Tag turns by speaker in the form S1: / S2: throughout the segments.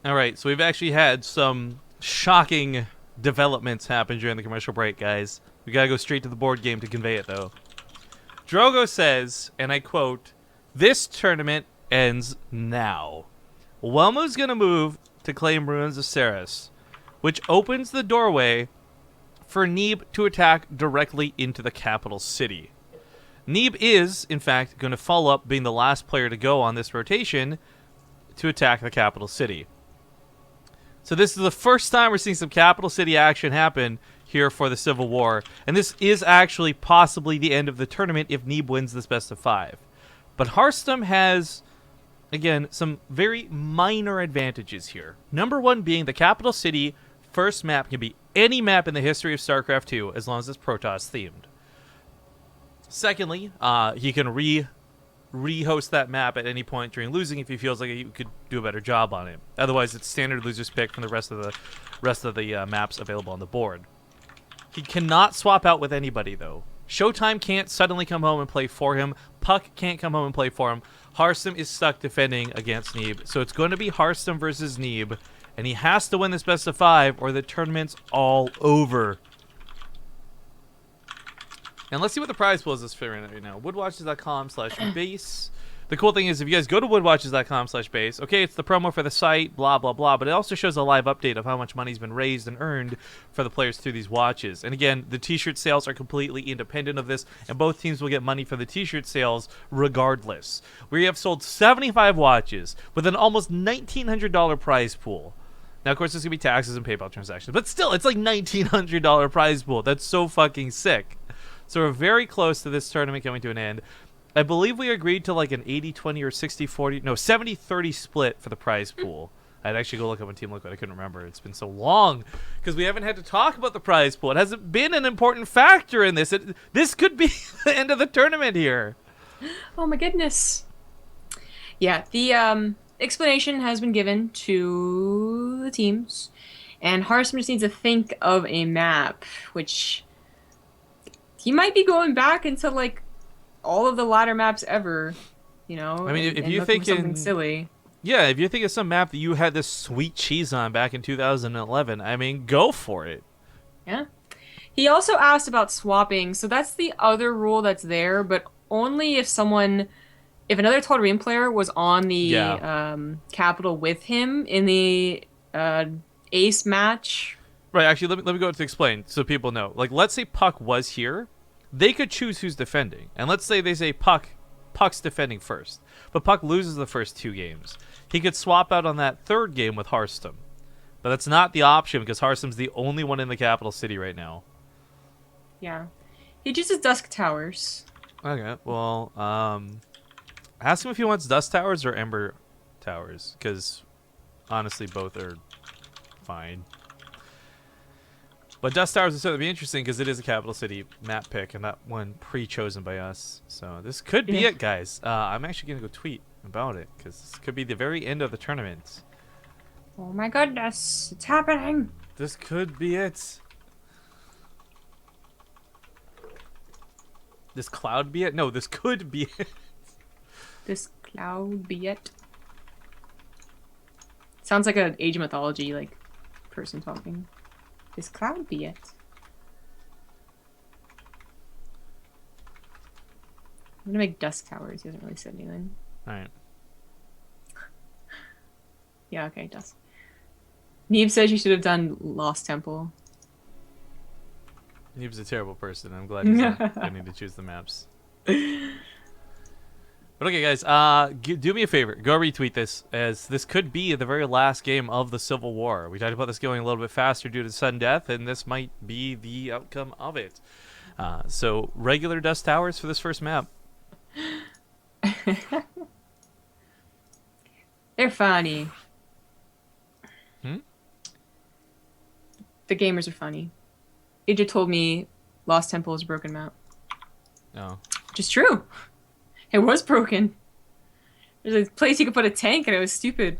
S1: All right, so we've actually had some shocking developments happen during the commercial break, guys. We gotta go straight to the board game to convey it, though. Drogo says, and I quote, "This tournament ends now. Whelmu's gonna move to claim Ruins of Sarus, which opens the doorway for Neeb to attack directly into the capital city. Neeb is, in fact, going to follow up being the last player to go on this rotation to attack the capital city. So this is the first time we're seeing some capital city action happen here for the Civil War, and this is actually possibly the end of the tournament if Neeb wins this best of 5. But Harstem has, again, some very minor advantages here. Number one being the capital city first map can be any map in the history of StarCraft 2 as long as it's Protoss themed. Secondly, he can re-host that map at any point during losing if he feels like he could do a better job on it. Otherwise, it's standard losers pick from the rest of the maps available on the board. He cannot swap out with anybody, though. Showtime can't suddenly come home and play for him. Puck can't come home and play for him. Harstem is stuck defending against Neeb. So it's going to be Harstem versus Neeb, and he has to win this best of 5 or the tournament's all over. And let's see what the prize pool is this fit right now. Woodwatches.com/base. The cool thing is if you guys go to woodwatches.com/base, okay, it's the promo for the site, blah, blah, blah, but it also shows a live update of how much money's been raised and earned for the players through these watches. And again, the t-shirt sales are completely independent of this, and both teams will get money for the t-shirt sales regardless. We have sold 75 watches with an almost $1,900 prize pool. Now, of course, there's going to be taxes and PayPal transactions, but still, it's like $1,900 prize pool. That's so fucking sick. So we're very close to this tournament coming to an end. I believe we agreed to like an 80-20 or 60-40, no, 70-30 split for the prize pool. I'd actually go look up on Team Liquid. I couldn't remember. It's been so long because we haven't had to talk about the prize pool. It hasn't been an important factor in this. This could be the end of the tournament here.
S2: Oh my goodness. Yeah, the explanation has been given to the teams, and Harstem just needs to think of a map, which he might be going back into like all of the ladder maps ever, you know.
S1: I mean, if you think
S2: something silly,
S1: yeah, if you think of some map that you had this sweet cheese on back in 2011, I mean, go for it.
S2: yeah. He also asked about swapping, so that's the other rule that's there, but only if another Tal'Darim player was on the capital with him in the ace match.
S1: Right, actually, let me go to explain so people know. Like, let's say Puck was here. They could choose who's defending. And let's say they say Puck's defending first. But Puck loses the first 2 games. He could swap out on that 3rd game with Harstem. But that's not the option because Harstem's the only one in the capital city right now.
S2: Yeah. He chooses Dusk Towers.
S1: Okay, well, ask him if he wants Dust Towers or Ember Towers. Because, honestly, both are fine. But Dust Towers is going to be interesting because it is a capital city map pick and that one pre-chosen by us. So this could be it, guys. I'm actually going to go tweet about it because this could be the very end of the tournament.
S2: Oh my goodness, it's happening.
S1: This could be it. This cloud be it? No, this could be it.
S2: This cloud be it. Sounds like an Age of Mythology like person talking. This cloud be it. I'm gonna make Dusk Towers. He hasn't really said anything.
S1: Alright.
S2: Yeah, okay, Dusk. Neeb says you should have done Lost Temple.
S1: Neeb's a terrible person. I'm glad he's not getting to choose the maps. But okay, guys, do me a favor. Go retweet this, as this could be the very last game of the Civil War. We talked about this going a little bit faster due to sudden death, and this might be the outcome of it. So, regular Dust Towers for this first map.
S2: They're funny.
S1: Hmm?
S2: The gamers are funny. Ija told me Lost Temple is a broken map.
S1: Oh.
S2: Which is true. It was broken. There's a place you could put a tank and it was stupid.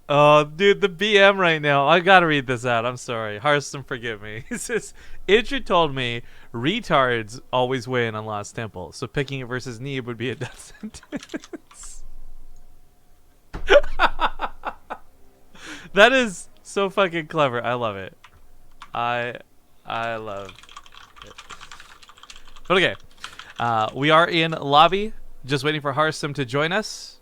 S1: Oh, dude, the BM right now. I gotta read this out. I'm sorry. Harstem, forgive me. It says, Idra told me retards always win on Lost Temple, so picking it versus Neeb would be a death sentence. That is so fucking clever. I love it. I love it. But okay. We are in lobby, just waiting for Harstem to join us.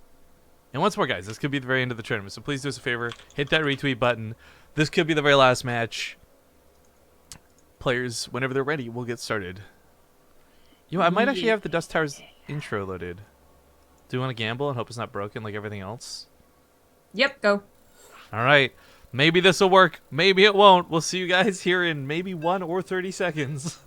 S1: And once more, guys, this could be the very end of the tournament, so please do us a favor, hit that retweet button. This could be the very last match. Players, whenever they're ready, we'll get started. You know, I might actually have the Dust Towers intro loaded. Do you want to gamble and hope it's not broken like everything else?
S2: Yep, go.
S1: All right. Maybe this will work. Maybe it won't. We'll see you guys here in maybe 1 or 30 seconds.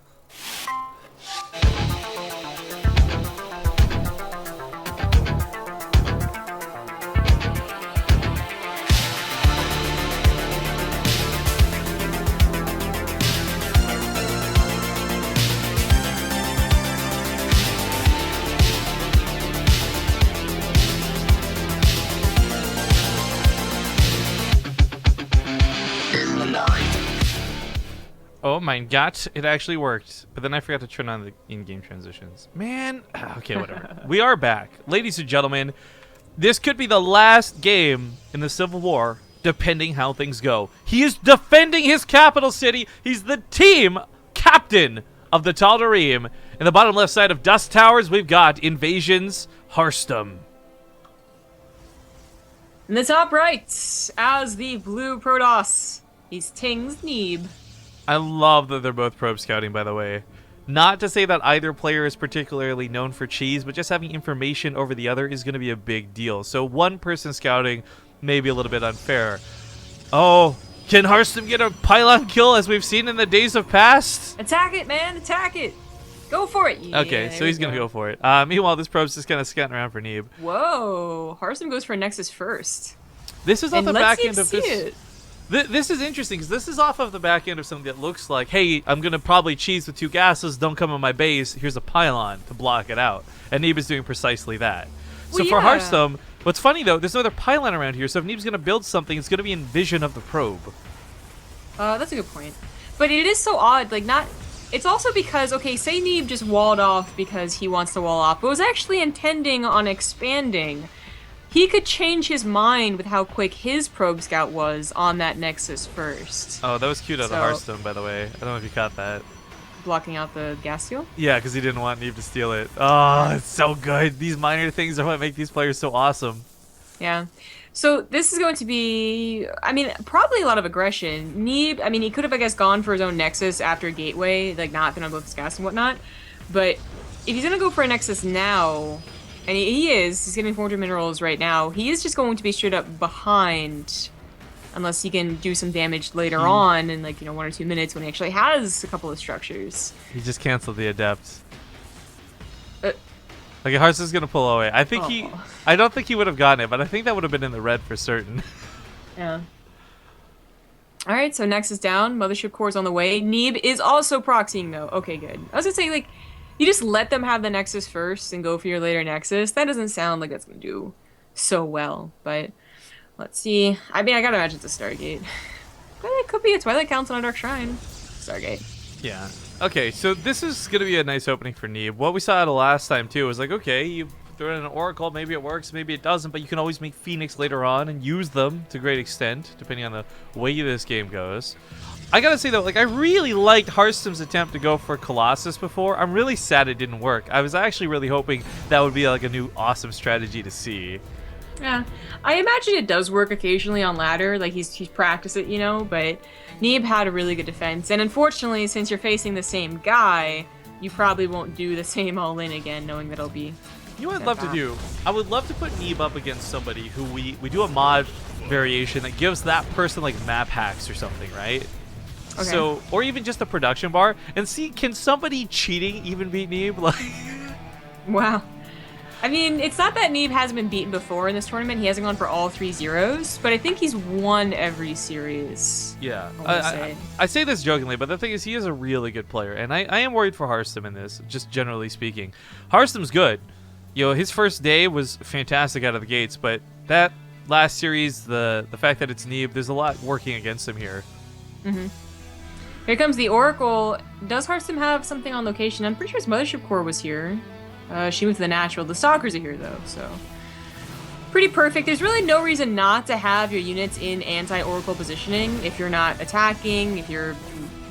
S1: Oh my god, it actually worked. But then I forgot to turn on the in-game transitions. Man, okay, whatever. We are back. Ladies and gentlemen, this could be the last game in the Civil War, depending how things go. He is defending his capital city. He's the team captain of the Tal'Darim. In the bottom left side of Dust Towers, we've got Invasion's Harstem.
S2: In the top right, as the blue Protoss, he's Ting's Neeb.
S1: I love that they're both probe scouting, by the way. Not to say that either player is particularly known for cheese, but just having information over the other is going to be a big deal. So one person scouting may be a little bit unfair. Oh, can Harstem get a pylon kill as we've seen in the days of past?
S2: Attack it, man, attack it. Go for it. Yeah,
S1: okay, so he's going to go for it. Meanwhile, this probe's just kind of scouting around for Neeb.
S2: Whoa, Harstem goes for Nexus first.
S1: This is off the back end of this.
S2: It.
S1: This is interesting because this is off of the back end of something that looks like, hey, I'm going to probably cheese with 2 gases, don't come on my base, here's a pylon to block it out. And Neeb is doing precisely that. So for Harstem, what's funny though, there's no other pylon around here, so if Neeb's going to build something, it's going to be in vision of the probe.
S2: That's a good point. But it is so odd, like not... It's also because, okay, say Neeb just walled off because he wants to wall off, but was actually intending on expanding. He could change his mind with how quick his probe scout was on that Nexus first.
S1: Oh, that was cute out of Harstem, by the way. I don't know if you caught that.
S2: Blocking out the gas seal?
S1: Yeah, because he didn't want Neeb to steal it. Oh, it's so good. These minor things are what make these players so awesome.
S2: Yeah. So this is going to be, I mean, probably a lot of aggression. Neeb, I mean, he could have, I guess, gone for his own Nexus after Gateway, like not gonna blow his gas and whatnot. But if he's gonna go for a Nexus now... And he's getting 400 minerals right now. He is just going to be straight up behind, unless he can do some damage later on in like 1 or 2 minutes when he actually has a couple of structures.
S1: He just canceled the Adept. Like Harstem's gonna pull away. I think I don't think he would have gotten it, but I think that would have been in the red for certain.
S2: Yeah. All right, so Nexus down. Mothership Core's on the way. Neeb is also proxying though. Okay, good. I was gonna say like. You just let them have the Nexus first and go for your later Nexus. That doesn't sound like that's going to do so well, but let's see. I mean, I gotta imagine it's a Stargate. But it could be a Twilight Council and a Dark Shrine. Stargate.
S1: Yeah. Okay, so this is going to be a nice opening for Neeb. What we saw the last time, too, was like, okay, you throw in an Oracle, maybe it works, maybe it doesn't, but you can always make Phoenix later on and use them to a great extent, depending on the way this game goes. I gotta say though, like I really liked Harstem's attempt to go for Colossus before. I'm really sad it didn't work. I was actually really hoping that would be like a new awesome strategy to see.
S2: Yeah, I imagine it does work occasionally on ladder. Like he's practiced it, but Neeb had a really good defense, and unfortunately, since you're facing the same guy, you probably won't do the same all in again, knowing that it'll be.
S1: You know what I'd love to do? I would love to put Neeb up against somebody who we do a mod variation that gives that person like map hacks or something, right? Okay. So, or even just a production bar, and see, can somebody cheating even beat Neeb? Like,
S2: wow. I mean, it's not that Neeb hasn't been beaten before in this tournament. He hasn't gone for all 3 zeros, but I think he's won every series.
S1: Yeah, I say this jokingly, but the thing is, he is a really good player, and I am worried for Harstem in this, just generally speaking. Harstem's good. His first day was fantastic out of the gates, but that last series, the fact that it's Neeb, there's a lot working against him here.
S2: Mm-hmm. Here comes the Oracle. Does Harstem have something on location? I'm pretty sure his Mothership Core was here. She moved to the natural. The Stalkers are here, though, so... pretty perfect. There's really no reason not to have your units in anti-oracle positioning if you're not attacking, if you're...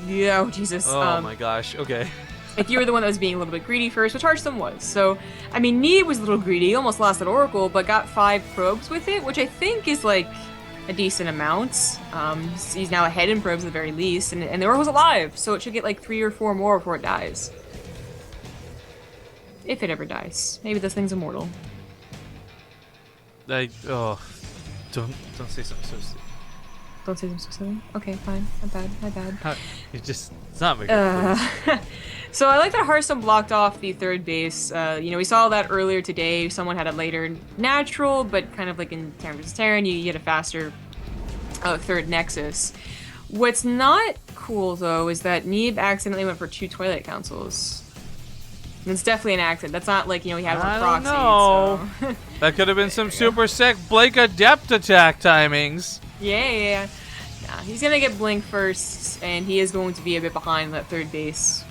S2: Yeah, oh, Jesus.
S1: Oh my gosh, okay.
S2: If you were the one that was being a little bit greedy first, which Harstem was. So, I mean, Neeb was a little greedy, almost lost that oracle, but got 5 probes with it, which I think is, like, a decent amount. He's now ahead in probes at the very least, and the oracle's alive, so it should get, like, 3 or 4 more before it dies. If it ever dies. Maybe this thing's immortal.
S1: Oh, don't say something so stupid.
S2: Don't say something so silly. Okay, fine. My bad.
S1: It's not making sense.
S2: So I like that Harstem blocked off the 3rd base. You know, we saw that earlier today. Someone had it later natural, but kind of like in Terran vs. Terran, you get a faster 3rd Nexus. What's not cool, though, is that Neeb accidentally went for 2 Twilight Councils. And it's definitely an accident. That's not like, you know, he had one proxy. So.
S1: That could have been some super sick Blake Adept attack timings.
S2: Yeah. Nah, he's gonna get Blink first, and he is going to be a bit behind that 3rd base.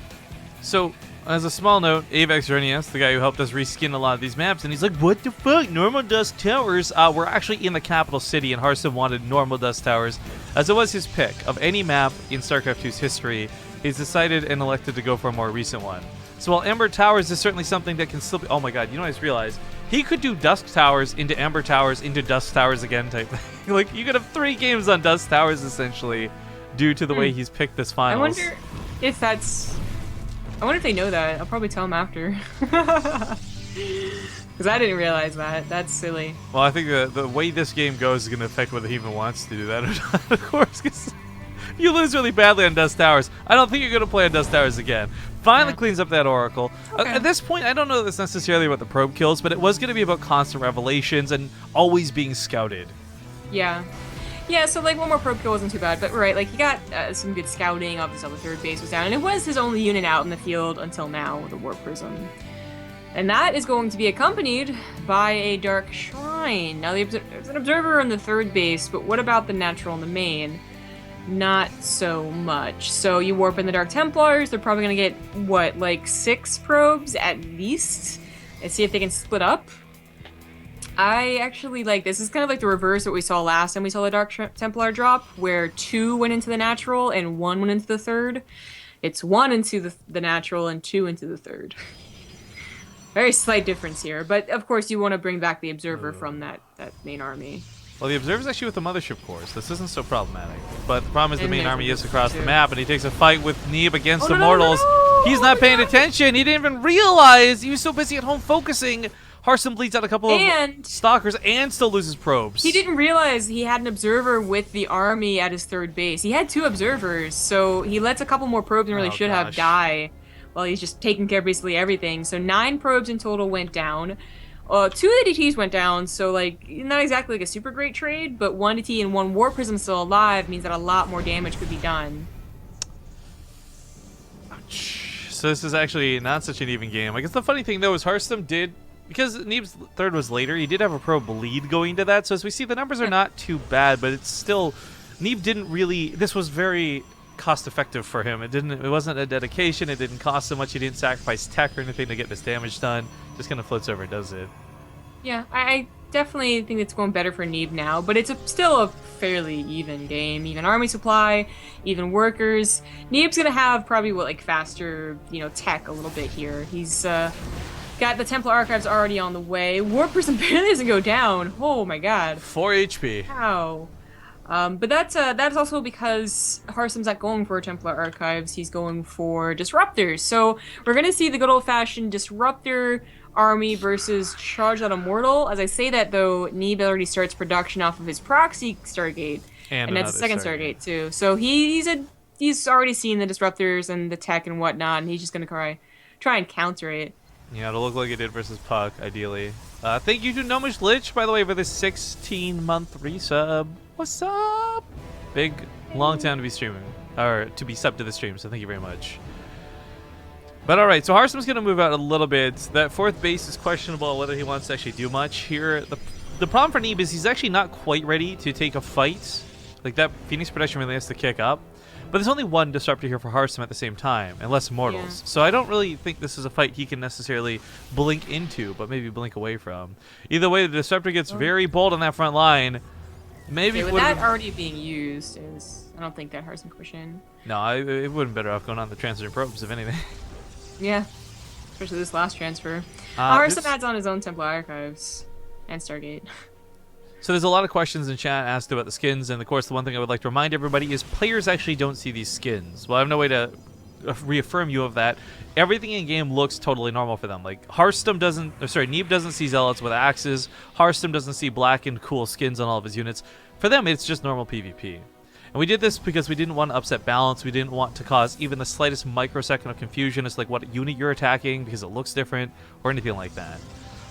S1: So, as a small note, Avex Renius, the guy who helped us reskin a lot of these maps, and he's like, what the fuck, normal dust towers? We're actually in the capital city, and Harstem wanted normal dust towers, as it was his pick. Of any map in StarCraft 2's history, he's decided and elected to go for a more recent one. So while Ember Towers is certainly something that can still be... Oh my god, you know what I just realized? He could do Dusk Towers into Ember Towers into Dusk Towers again type thing. Like, you could have 3 games on Dusk Towers, essentially, due to the way he's picked this finals.
S2: I wonder if that's... I wonder if they know that. I'll probably tell them after. Because I didn't realize that. That's silly.
S1: Well, I think the way this game goes is going to affect whether he even wants to do that or not, of course, because you lose really badly on Dust Towers. I don't think you're going to play on Dust Towers again. Finally cleans up that Oracle. Okay. At this point, I don't know that it's necessarily about the probe kills, but it was going to be about constant revelations and always being scouted.
S2: Yeah. Yeah, so like one more probe kill wasn't too bad, but right, like he got some good scouting. Obviously, the 3rd base was down, and it was his only unit out in the field until now with the Warp Prism. And that is going to be accompanied by a Dark Shrine. Now, there's an Observer on the 3rd base, but what about the Natural and the main? Not so much. So you warp in the Dark Templars, they're probably going to get, what, like 6 probes at least? And see if they can split up. I actually like this. Is kind of like the reverse of what we saw last time we saw the Dark Templar drop, where 2 went into the natural and 1 went into the 3rd. It's 1 into the natural and 2 into the 3rd. Very slight difference here, but of course you want to bring back the Observer from that main army.
S1: Well, the Observer's actually with the Mothership cores. This isn't so problematic. But the problem is the main army is across the map, and he takes a fight with Neeb against Immortals. He's not paying attention. He didn't even realize. He was so busy at home focusing. Harstem bleeds out a couple of Stalkers and still loses probes.
S2: He didn't realize he had an Observer with the army at his 3rd base. He had 2 Observers, so he lets a couple more probes than really should have die while he's just taking care of basically everything. So 9 probes in total went down. 2 ADTs went down, so like not exactly like a super great trade, but 1 ADT and 1 Warp Prism still alive means that a lot more damage could be done.
S1: Ouch. So this is actually not such an even game. I guess the funny thing though is Harstem did, because Neeb's 3rd was later, he did have a probe lead going to that, so as we see the numbers are not too bad, but it's still, Neeb didn't really, this was very cost effective for him. It wasn't a dedication, it didn't cost so much, he didn't sacrifice tech or anything to get this damage done, just kind of floats over and does it.
S2: Yeah, I definitely think it's going better for Neeb now, but it's still a fairly even game. Even army supply, even workers. Neeb's gonna have probably like faster, tech a little bit here. He's got the Templar Archives already on the way. Warp Prism barely doesn't go down. Oh my god.
S1: 4 HP.
S2: How? But that's also because Harstem's not going for Templar Archives, he's going for Disruptors. So we're going to see the good old-fashioned Disruptor army versus Charge That Immortal. As I say that, though, Neeb already starts production off of his proxy Stargate. And that's the second Stargate, too. So he's already seen the Disruptors and the tech and whatnot, and he's just going to try and counter it.
S1: Yeah, it'll look like it did versus Puck, ideally. Thank you to Gnomish Lich, by the way, for the 16-month resub. What's up? Big, long time to be streaming, or to be subbed to the stream, so thank you very much. But alright, so Harstem's going to move out a little bit. That 4th base is questionable whether he wants to actually do much here. The problem for Neeb is he's actually not quite ready to take a fight. Like, that Phoenix production really has to kick up. But there's only one Disruptor here for Harstem at the same time, and less Immortals. So I don't really think this is a fight he can necessarily blink into, but maybe blink away from. Either way, the Disruptor gets very bold on that front line. Maybe
S2: with that already being used, I don't think that Harstem can push in.
S1: No, it wouldn't be better off going on the Transitor Probes, if anything.
S2: Yeah, especially this last transfer. Harstem adds on his own Templar Archives and Stargate.
S1: So there's a lot of questions in chat asked about the skins, and of course the one thing I would like to remind everybody is players actually don't see these skins. Well, I have no way to reaffirm you of that. Everything in game looks totally normal for them. Like Harstem doesn't, Neeb doesn't see Zealots with axes. Harstem doesn't see black and cool skins on all of his units. For them, it's just normal PvP. And we did this because we didn't want to upset balance. We didn't want to cause even the slightest microsecond of confusion as like what unit you're attacking because it looks different or anything like that.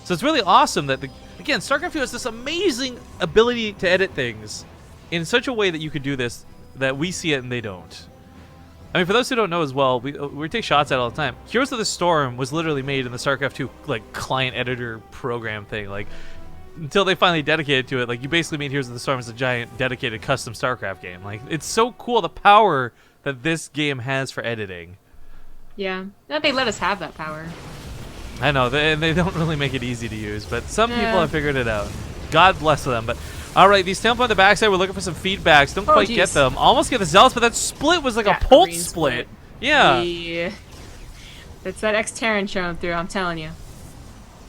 S1: So it's really awesome that, again, StarCraft 2 has this amazing ability to edit things in such a way that you could do this, that we see it and they don't. I mean, for those who don't know as well, we take shots at it all the time. Heroes of the Storm was literally made in the StarCraft 2 like client editor program thing. Like, until they finally dedicated to it, like you basically made Heroes of the Storm as a giant dedicated custom StarCraft game. Like, it's so cool the power that this game has for editing.
S2: Yeah, that they let us have that power.
S1: I know, they don't really make it easy to use, but some people have figured it out. God bless them. But all right, these Temple on the backside, we're looking for some feedbacks. Don't quite get them. Almost get the Zealots, but that split was like a pulse split. Yeah.
S2: That's that X-Terran showing through, I'm telling you.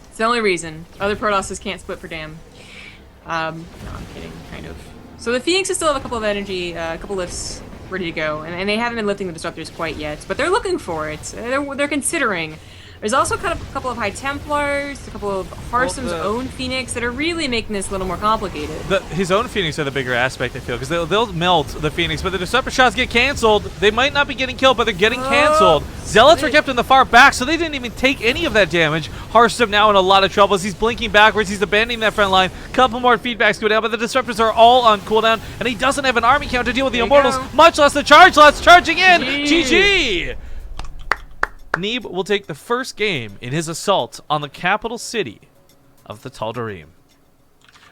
S2: It's the only reason. Other Protosses can't split for damn. No, I'm kidding, kind of. So the Phoenixes still have a couple of energy, a couple lifts ready to go, and they haven't been lifting the Disruptors quite yet, but they're looking for it. They're considering. There's also kind of a couple of High Templars, a couple of Harstem's own Phoenix that are really making this a little more complicated. His
S1: own Phoenix are the bigger aspect, I feel, because they'll melt the Phoenix, but the Disruptor shots get canceled. They might not be getting killed, but they're getting canceled. Zealots are kept in the far back, so they didn't even take any of that damage. Harstem now in a lot of trouble as he's blinking backwards. He's abandoning that front line. Couple more feedbacks go down, but the Disruptors are all on cooldown, and he doesn't have an army count to deal with the Immortals, much less the charge lots charging in. GG! Neeb will take the first game in his assault on the capital city of the Tal'Darim.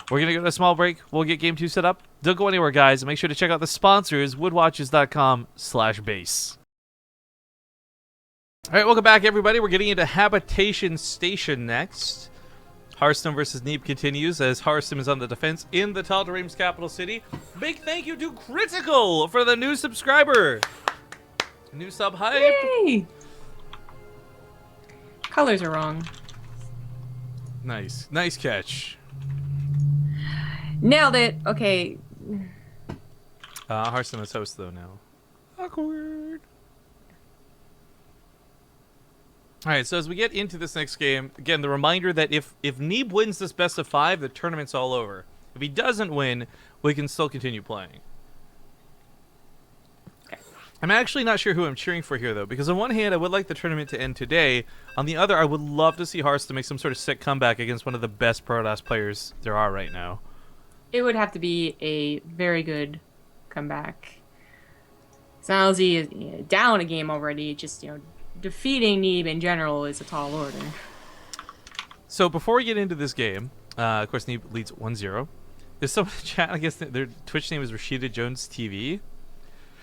S1: We're going to go to a small break. We'll get Game 2 set up. Don't go anywhere, guys. And make sure to check out the sponsors, woodwatches.com/base. All right, welcome back, everybody. We're getting into Habitation Station next. Harstem versus Neeb continues as Harstem is on the defense in the Tal'Darim's capital city. Big thank you to Critical for the new subscriber. New sub hype.
S2: Yay! Colors are wrong.
S1: Nice. Nice catch.
S2: Nailed it. Okay.
S1: Harstem is host, though, now. Awkward. Alright, so as we get into this next game, again, the reminder that if Neeb wins this best of 5, the tournament's all over. If he doesn't win, we can still continue playing. I'm actually not sure who I'm cheering for here, though, because on one hand, I would like the tournament to end today. On the other, I would love to see Harstem make some sort of sick comeback against one of the best Protoss players there are right now.
S2: It would have to be a very good comeback. Snalzy is down a game already. Just, defeating Neeb in general is a tall order.
S1: So before we get into this game, of course, Neeb leads 1-0. There's someone in chat, I guess their Twitch name is Rashida Jones TV.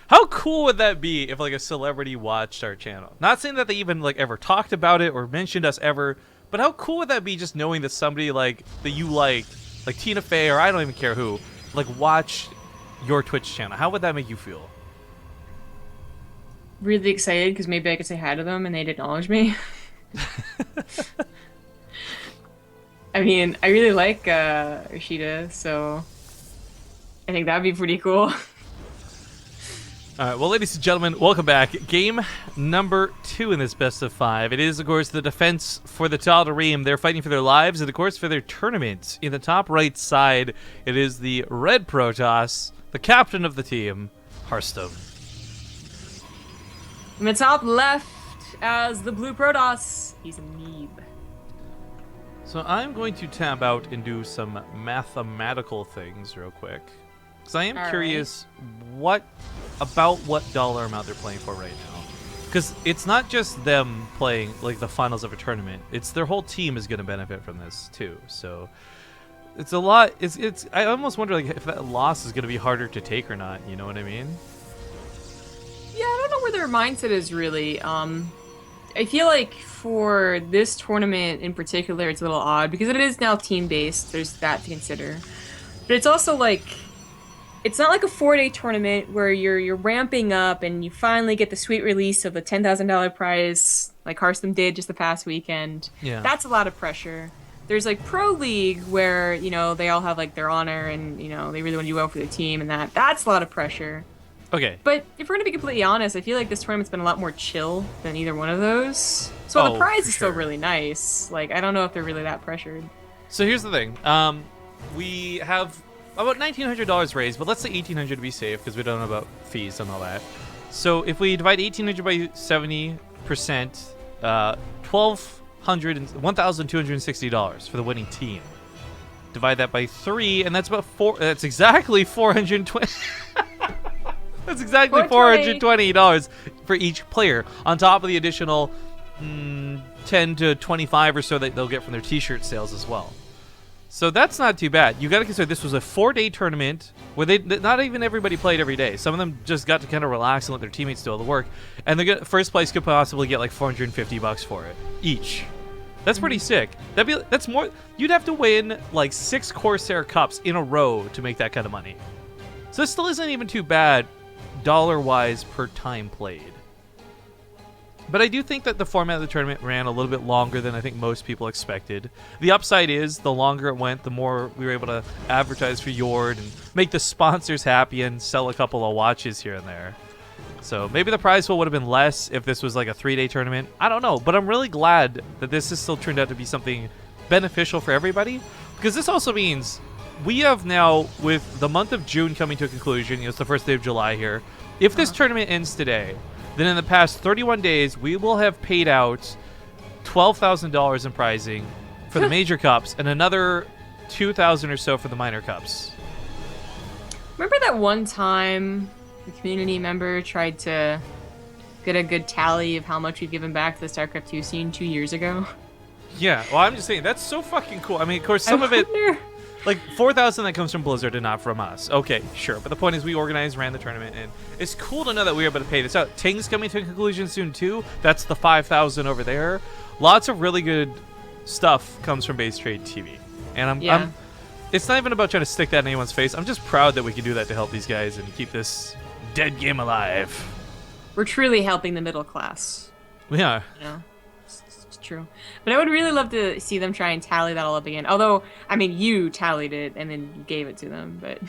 S1: How cool would that be if like a celebrity watched our channel? Not saying that they even like ever talked about it or mentioned us ever, but how cool would that be just knowing that somebody like that you like Tina Fey or I don't even care who, like watch your Twitch channel? How would that make you feel?
S2: Really excited because maybe I could say hi to them and they'd acknowledge me. I mean, I really like Rashida, so I think that'd be pretty cool.
S1: Alright, well, ladies and gentlemen, welcome back. Game number 2 in this best of 5. It is, of course, the defense for the Tal'Darim. They're fighting for their lives and, of course, for their tournament. In the top right side, it is the red Protoss, the captain of the team, Harstem.
S2: In the top left, as the blue Protoss, he's a Neeb.
S1: So I'm going to tab out and do some mathematical things real quick. Because I am curious what dollar amount they're playing for right now. Because it's not just them playing like the finals of a tournament. It's their whole team is going to benefit from this too. So it's a lot. I almost wonder like if that loss is going to be harder to take or not. You know what I mean?
S2: their mindset is really. I feel like for this tournament in particular, it's a little odd because it is now team-based. There's that to consider. But it's also like, it's not like a 4-day tournament where you're ramping up and you finally get the sweet release of a $10,000 prize like Harstem did just the past weekend.
S1: Yeah.
S2: That's a lot of pressure. There's like Pro League where, you know, they all have like their honor and, you know, they really want to do well for their team and that's a lot of pressure.
S1: Okay.
S2: But if we're going to be completely honest, I feel like this tournament's been a lot more chill than either one of those. So while the prize is still really nice, like, I don't know if they're really that pressured.
S1: So here's the thing. We have about $1,900 raised, but let's say $1,800 to be safe because we don't know about fees and all that. So if we divide $1,800 by 70%, $1,260 for the winning team. Divide that by 3, and that's about 4. That's exactly 420. That's exactly $420 for each player, on top of the additional 10 to 25 or so that they'll get from their T-shirt sales as well. So that's not too bad. You got to consider this was a 4-day tournament where not even everybody played every day. Some of them just got to kind of relax and let their teammates do all the work. And the first place could possibly get like $450 for it each. That's pretty sick. That's more. You'd have to win like 6 Corsair Cups in a row to make that kind of money. So this still isn't even too bad dollar-wise per time played. But I do think that the format of the tournament ran a little bit longer than I think most people expected. The upside is the longer it went, the more we were able to advertise for Yord and make the sponsors happy and sell a couple of watches here and there. So maybe the prize pool would have been less if this was like a 3-day tournament. I don't know, but I'm really glad that this has still turned out to be something beneficial for everybody, because this also means we have now, with the month of June coming to a conclusion, it's the first day of July here, if this tournament ends today, then in the past 31 days, we will have paid out $12,000 in prizing for the major cups and another $2,000 or so for the minor cups.
S2: Remember that one time the community member tried to get a good tally of how much we've given back to the StarCraft 2 scene 2 years ago?
S1: Yeah, well, I'm just saying, that's so fucking cool. I mean, of course, some of it... Like, 4,000 that comes from Blizzard and not from us. Okay, sure. But the point is we organized, ran the tournament, and it's cool to know that we were able to pay this out. Ting's coming to a conclusion soon, too. That's the 5,000 over there. Lots of really good stuff comes from BaseTradeTV. And it's not even about trying to stick that in anyone's face. I'm just proud that we can do that to help these guys and keep this dead game alive.
S2: We're truly helping the middle class.
S1: We are.
S2: Yeah. True. But I would really love to see them try and tally that all up again. Although, I mean, you tallied it and then you gave it to them. But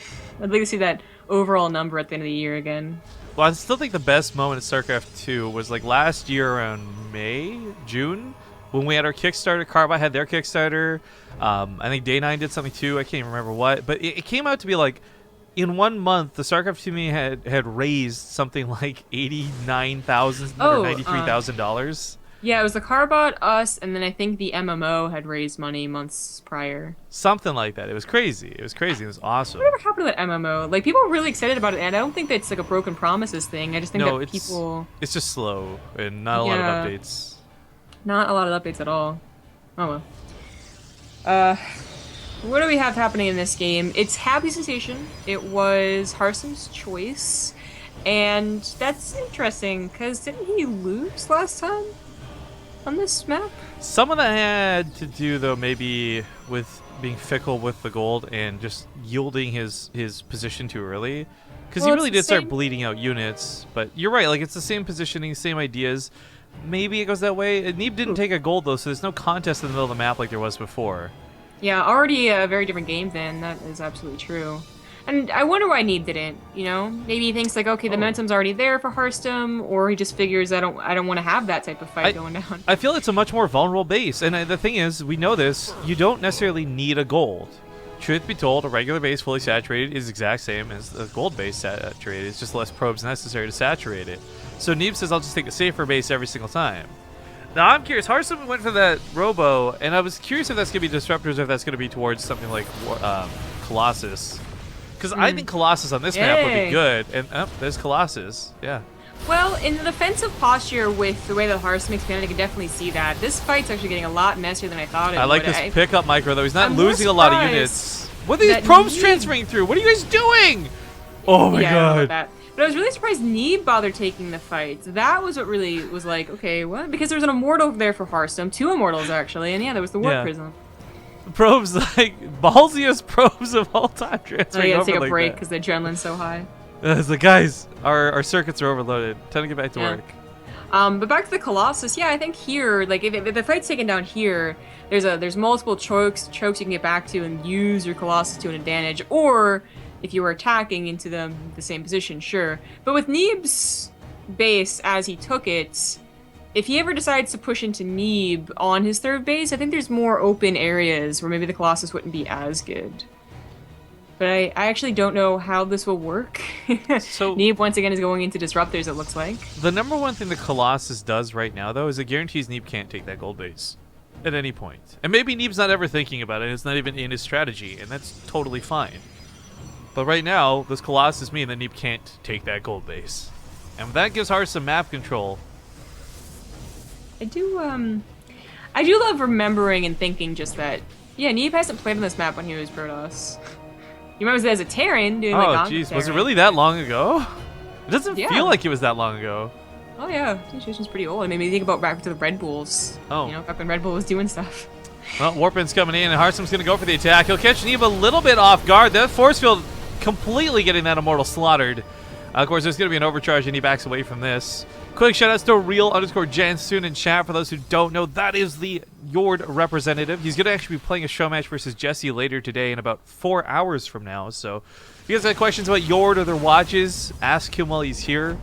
S2: I'd like to see that overall number at the end of the year again.
S1: Well, I still think the best moment of StarCraft 2 was like last year around May, June, when we had our Kickstarter. Carby had their Kickstarter. I think Day9 did something too. I can't even remember what. But it came out to be like, in 1 month, the StarCraft 2 community had raised something like $89,000 or $93,000.
S2: Yeah, it was the Carbot, us, and then I think the MMO had raised money months prior.
S1: Something like that. It was crazy. It was crazy. It was awesome.
S2: Whatever happened to that MMO? Like, people were really excited about it, and I don't think that's like a broken promises thing. I just think that people...
S1: It's just slow and not a lot of updates.
S2: Not a lot of updates at all. Oh well. What do we have happening in this game? It's Happy Sensation. It was Harstem's choice. And that's interesting, because didn't he lose last time on this map?
S1: Some of that had to do, though, maybe with being fickle with the gold and just yielding his position too early. Because he really did start bleeding out units. But you're right, like, it's the same positioning, same ideas. Maybe it goes that way. Neeb didn't take a gold, though, so there's no contest in the middle of the map like there was before. Yeah,
S2: already a very different game then. That is absolutely true. And I wonder why Neeb didn't, you know? Maybe he thinks like, okay, the momentum's already there for Harstem, or he just figures I don't want to have that type of fight going down.
S1: I feel it's a much more vulnerable base, and the thing is, we know this, you don't necessarily need a gold. Truth be told, a regular base fully saturated is the exact same as a gold base saturated. It's just less probes necessary to saturate it. So Neeb says, I'll just take a safer base every single time. Now, I'm curious. Harstem went for that Robo, and I was curious if that's going to be Disruptors or if that's going to be towards something like Colossus. Because I think Colossus on this map would be good. And there's Colossus. Yeah.
S2: Well, in the defensive posture with the way that Harstem expanded, I could definitely see that. This fight's actually getting a lot messier than I thought it would.
S1: I like this pickup micro, though. He's not losing a lot of units. What are these probes transferring through? What are you guys doing? Oh my god.
S2: But I was really surprised Neeb bothered taking the fight. That was what really was like, okay, what? Because there was an immortal there for Harstem, 2 immortals actually, and yeah, there was the warp prism.
S1: Probes, like, ballsiest probes of all time transferring
S2: yeah,
S1: over
S2: take a
S1: like
S2: break because the adrenaline's so high.
S1: It's like, guys, our circuits are overloaded. Time to get back to work.
S2: But back to the Colossus, yeah, I think here, like, if the fight's taken down here, there's multiple chokes you can get back to and use your Colossus to an advantage, or if you were attacking into the same position, sure. But with Neeb's base, as he took it, if he ever decides to push into Neeb on his 3rd base, I think there's more open areas where maybe the Colossus wouldn't be as good. But I actually don't know how this will work. So Neeb, once again, is going into Disruptors, it looks like.
S1: The number one thing the Colossus does right now, though, is it guarantees Neeb can't take that gold base at any point. And maybe Neeb's not ever thinking about it. It's not even in his strategy, and that's totally fine. But right now, this Colossus means that Neeb can't take that gold base. And that gives Harstem some map control.
S2: I do love remembering and thinking just that, yeah, Neeb hasn't played on this map when he was Protoss. You remember as a Terran doing like
S1: jeez, was it really that long ago? It doesn't feel like it was that long ago.
S2: Oh yeah, Situation's pretty old. I mean, think about back to the Red Bulls.
S1: Oh.
S2: You know, back when Red Bull was doing stuff.
S1: Well, Warpin's coming in, and Harstem's going to go for the attack. He'll catch Neeb a little bit off guard. That force field completely getting that Immortal slaughtered. Of course, there's going to be an overcharge, and he backs away from this. Quick shout-outs to Real_Jansoon in chat. For those who don't know, that is the Yord representative. He's going to actually be playing a show match versus Jesse later today in about 4 hours from now. So if you guys have questions about Yord or their watches, ask him while he's here.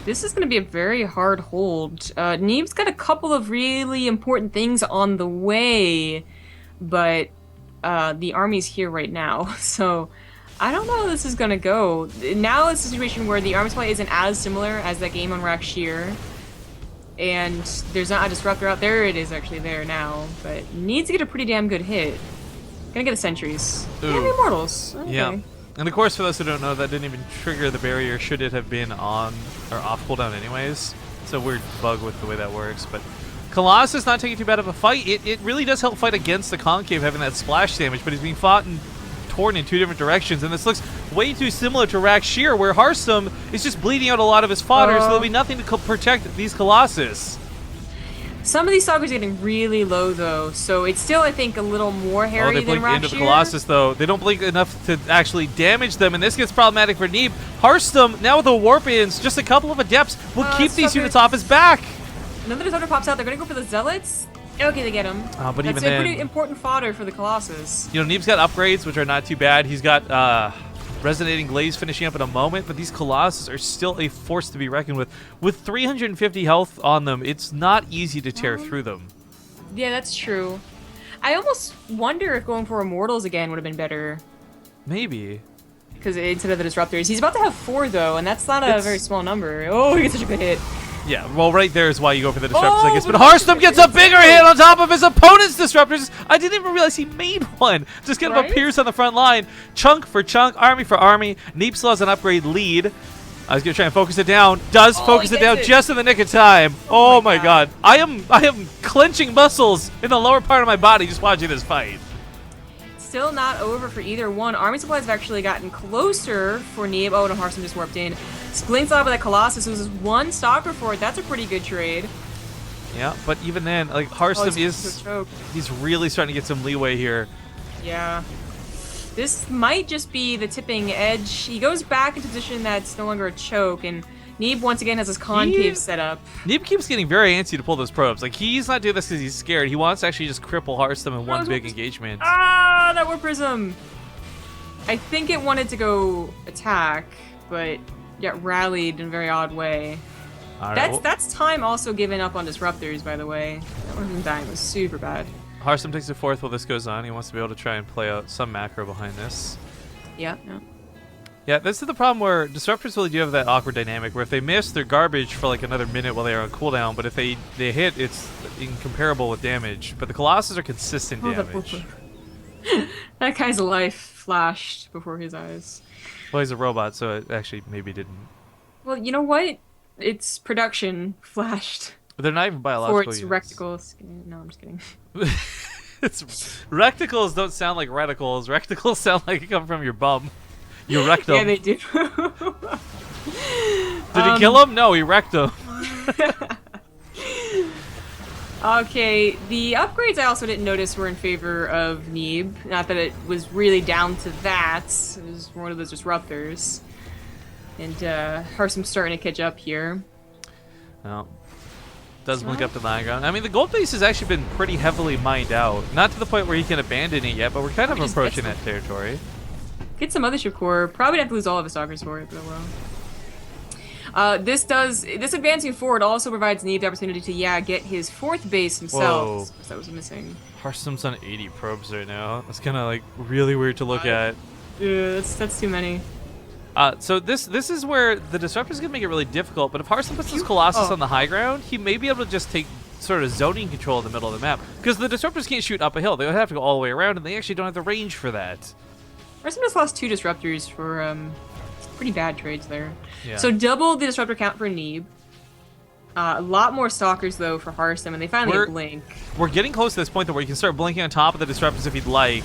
S2: This is going to be a very hard hold. Neeb's got a couple of really important things on the way, but the army's here right now, so I don't know how this is going to go. Now it's a situation where the army supply isn't as similar as that game on Shear, and there's not a disruptor out there. It is actually there now, but needs to get a pretty damn good hit. Gonna get the sentries. And the immortals. Okay.
S1: Yeah. And of course, for those who don't know, that didn't even trigger the barrier should it have been on or off cooldown anyways. It's a weird bug with the way that works, but Colossus not taking too bad of a fight. It really does help fight against the Concave having that splash damage, but he's being fought and torn in 2 different directions, and this looks way too similar to Shear, where Harstem is just bleeding out a lot of his fodder, so there'll be nothing to protect these Colossus.
S2: Some of these sagas are getting really low, though, so it's still, I think, a little more hairy than
S1: they blink into the Colossus, though. They don't blink enough to actually damage them, and this gets problematic for Neeb. Harstem, now with the Warp-ins, just a couple of Adepts, will keep these units off his back.
S2: Another Disruptor pops out. They're going to go for the Zealots. Okay, they get him.
S1: But
S2: that's
S1: even then,
S2: pretty important fodder for the Colossus.
S1: You know, Neeb's got upgrades, which are not too bad. He's got Resonating Glaze finishing up in a moment, but these Colossus are still a force to be reckoned with. With 350 health on them, it's not easy to tear through them.
S2: Yeah, that's true. I almost wonder if going for Immortals again would have been better.
S1: Maybe.
S2: Because instead of the Disruptors. He's about to have 4, though, and that's not a very small number. Oh, he gets such a good hit.
S1: Yeah, well, right there is why you go for the Disruptors, I guess. But Harstem gets a bigger hit on top of his opponent's Disruptors. I didn't even realize he made one. Just kind of appears on the front line. Chunk for chunk, army for army. Neeb still has an upgrade lead. I was going to try and focus it down. Does focus it down just in the nick of time. Oh my god. I am clenching muscles in the lower part of my body just watching this fight.
S2: Still not over for either one. Army supplies have actually gotten closer for Neeb. Oh, no, Harstem just warped in. Splint's off of that Colossus. It was just 1 Stalker for it. That's a pretty good trade.
S1: Yeah, but even then, like, Harstem he's really starting to get some leeway here.
S2: Yeah. This might just be the tipping edge. He goes back into a position that's no longer a choke, and Neeb once again has his concave set up.
S1: Neeb keeps getting very antsy to pull those probes. Like, he's not doing this because he's scared. He wants to actually just cripple Harstem in one big engagement.
S2: Ah, that Warp Prism! I think it wanted to go attack, but got rallied in a very odd way. That's time also given up on Disruptors, by the way. That one dying was super bad.
S1: Harstem takes the 4th while this goes on. He wants to be able to try and play out some macro behind this.
S2: Yeah.
S1: Yeah, this is the problem where Disruptors really do have that awkward dynamic where if they miss, they're garbage for like another minute while they are on cooldown, but if they hit, it's incomparable with damage. But the Colossus are consistent damage.
S2: That guy's life flashed before his eyes.
S1: Well, he's a robot, so it actually maybe didn't.
S2: Well, you know what? Its production flashed.
S1: But they're not even biological
S2: for its
S1: units.
S2: reticles. No, I'm just kidding.
S1: Reticles don't sound like reticles. Reticles sound like they come from your bum. You wrecked him.
S2: Yeah, they do.
S1: Did he kill him? No, he wrecked him.
S2: Okay, the upgrades I also didn't notice were in favor of Neeb. Not that it was really down to that. It was one of those disruptors. And Harstem's starting to catch up here.
S1: Well, does blink up to the high ground. I mean, the gold base has actually been pretty heavily mined out. Not to the point where he can abandon it yet, but we're kind of approaching that territory.
S2: Get some mothership core. Probably have to lose all of his stalkers for it, but well. This advancing forward also provides Neeb the opportunity to, get his fourth base himself. That was missing.
S1: Harstem's on 80 probes right now. That's kind of like really weird to look at.
S2: Yeah, that's too many.
S1: So this is where the disruptor's gonna make it really difficult. But if Harstem puts his Colossus on the high ground, he may be able to just take sort of zoning control in the middle of the map, because the disruptors can't shoot up a hill. They would have to go all the way around, and they actually don't have the range for that.
S2: Harstem just lost 2 disruptors for pretty bad trades there.
S1: Yeah.
S2: So double the disruptor count for Neeb. A lot more stalkers though for Harstem, and they finally blink.
S1: We're getting close to this point though where you can start blinking on top of the disruptors if you'd like.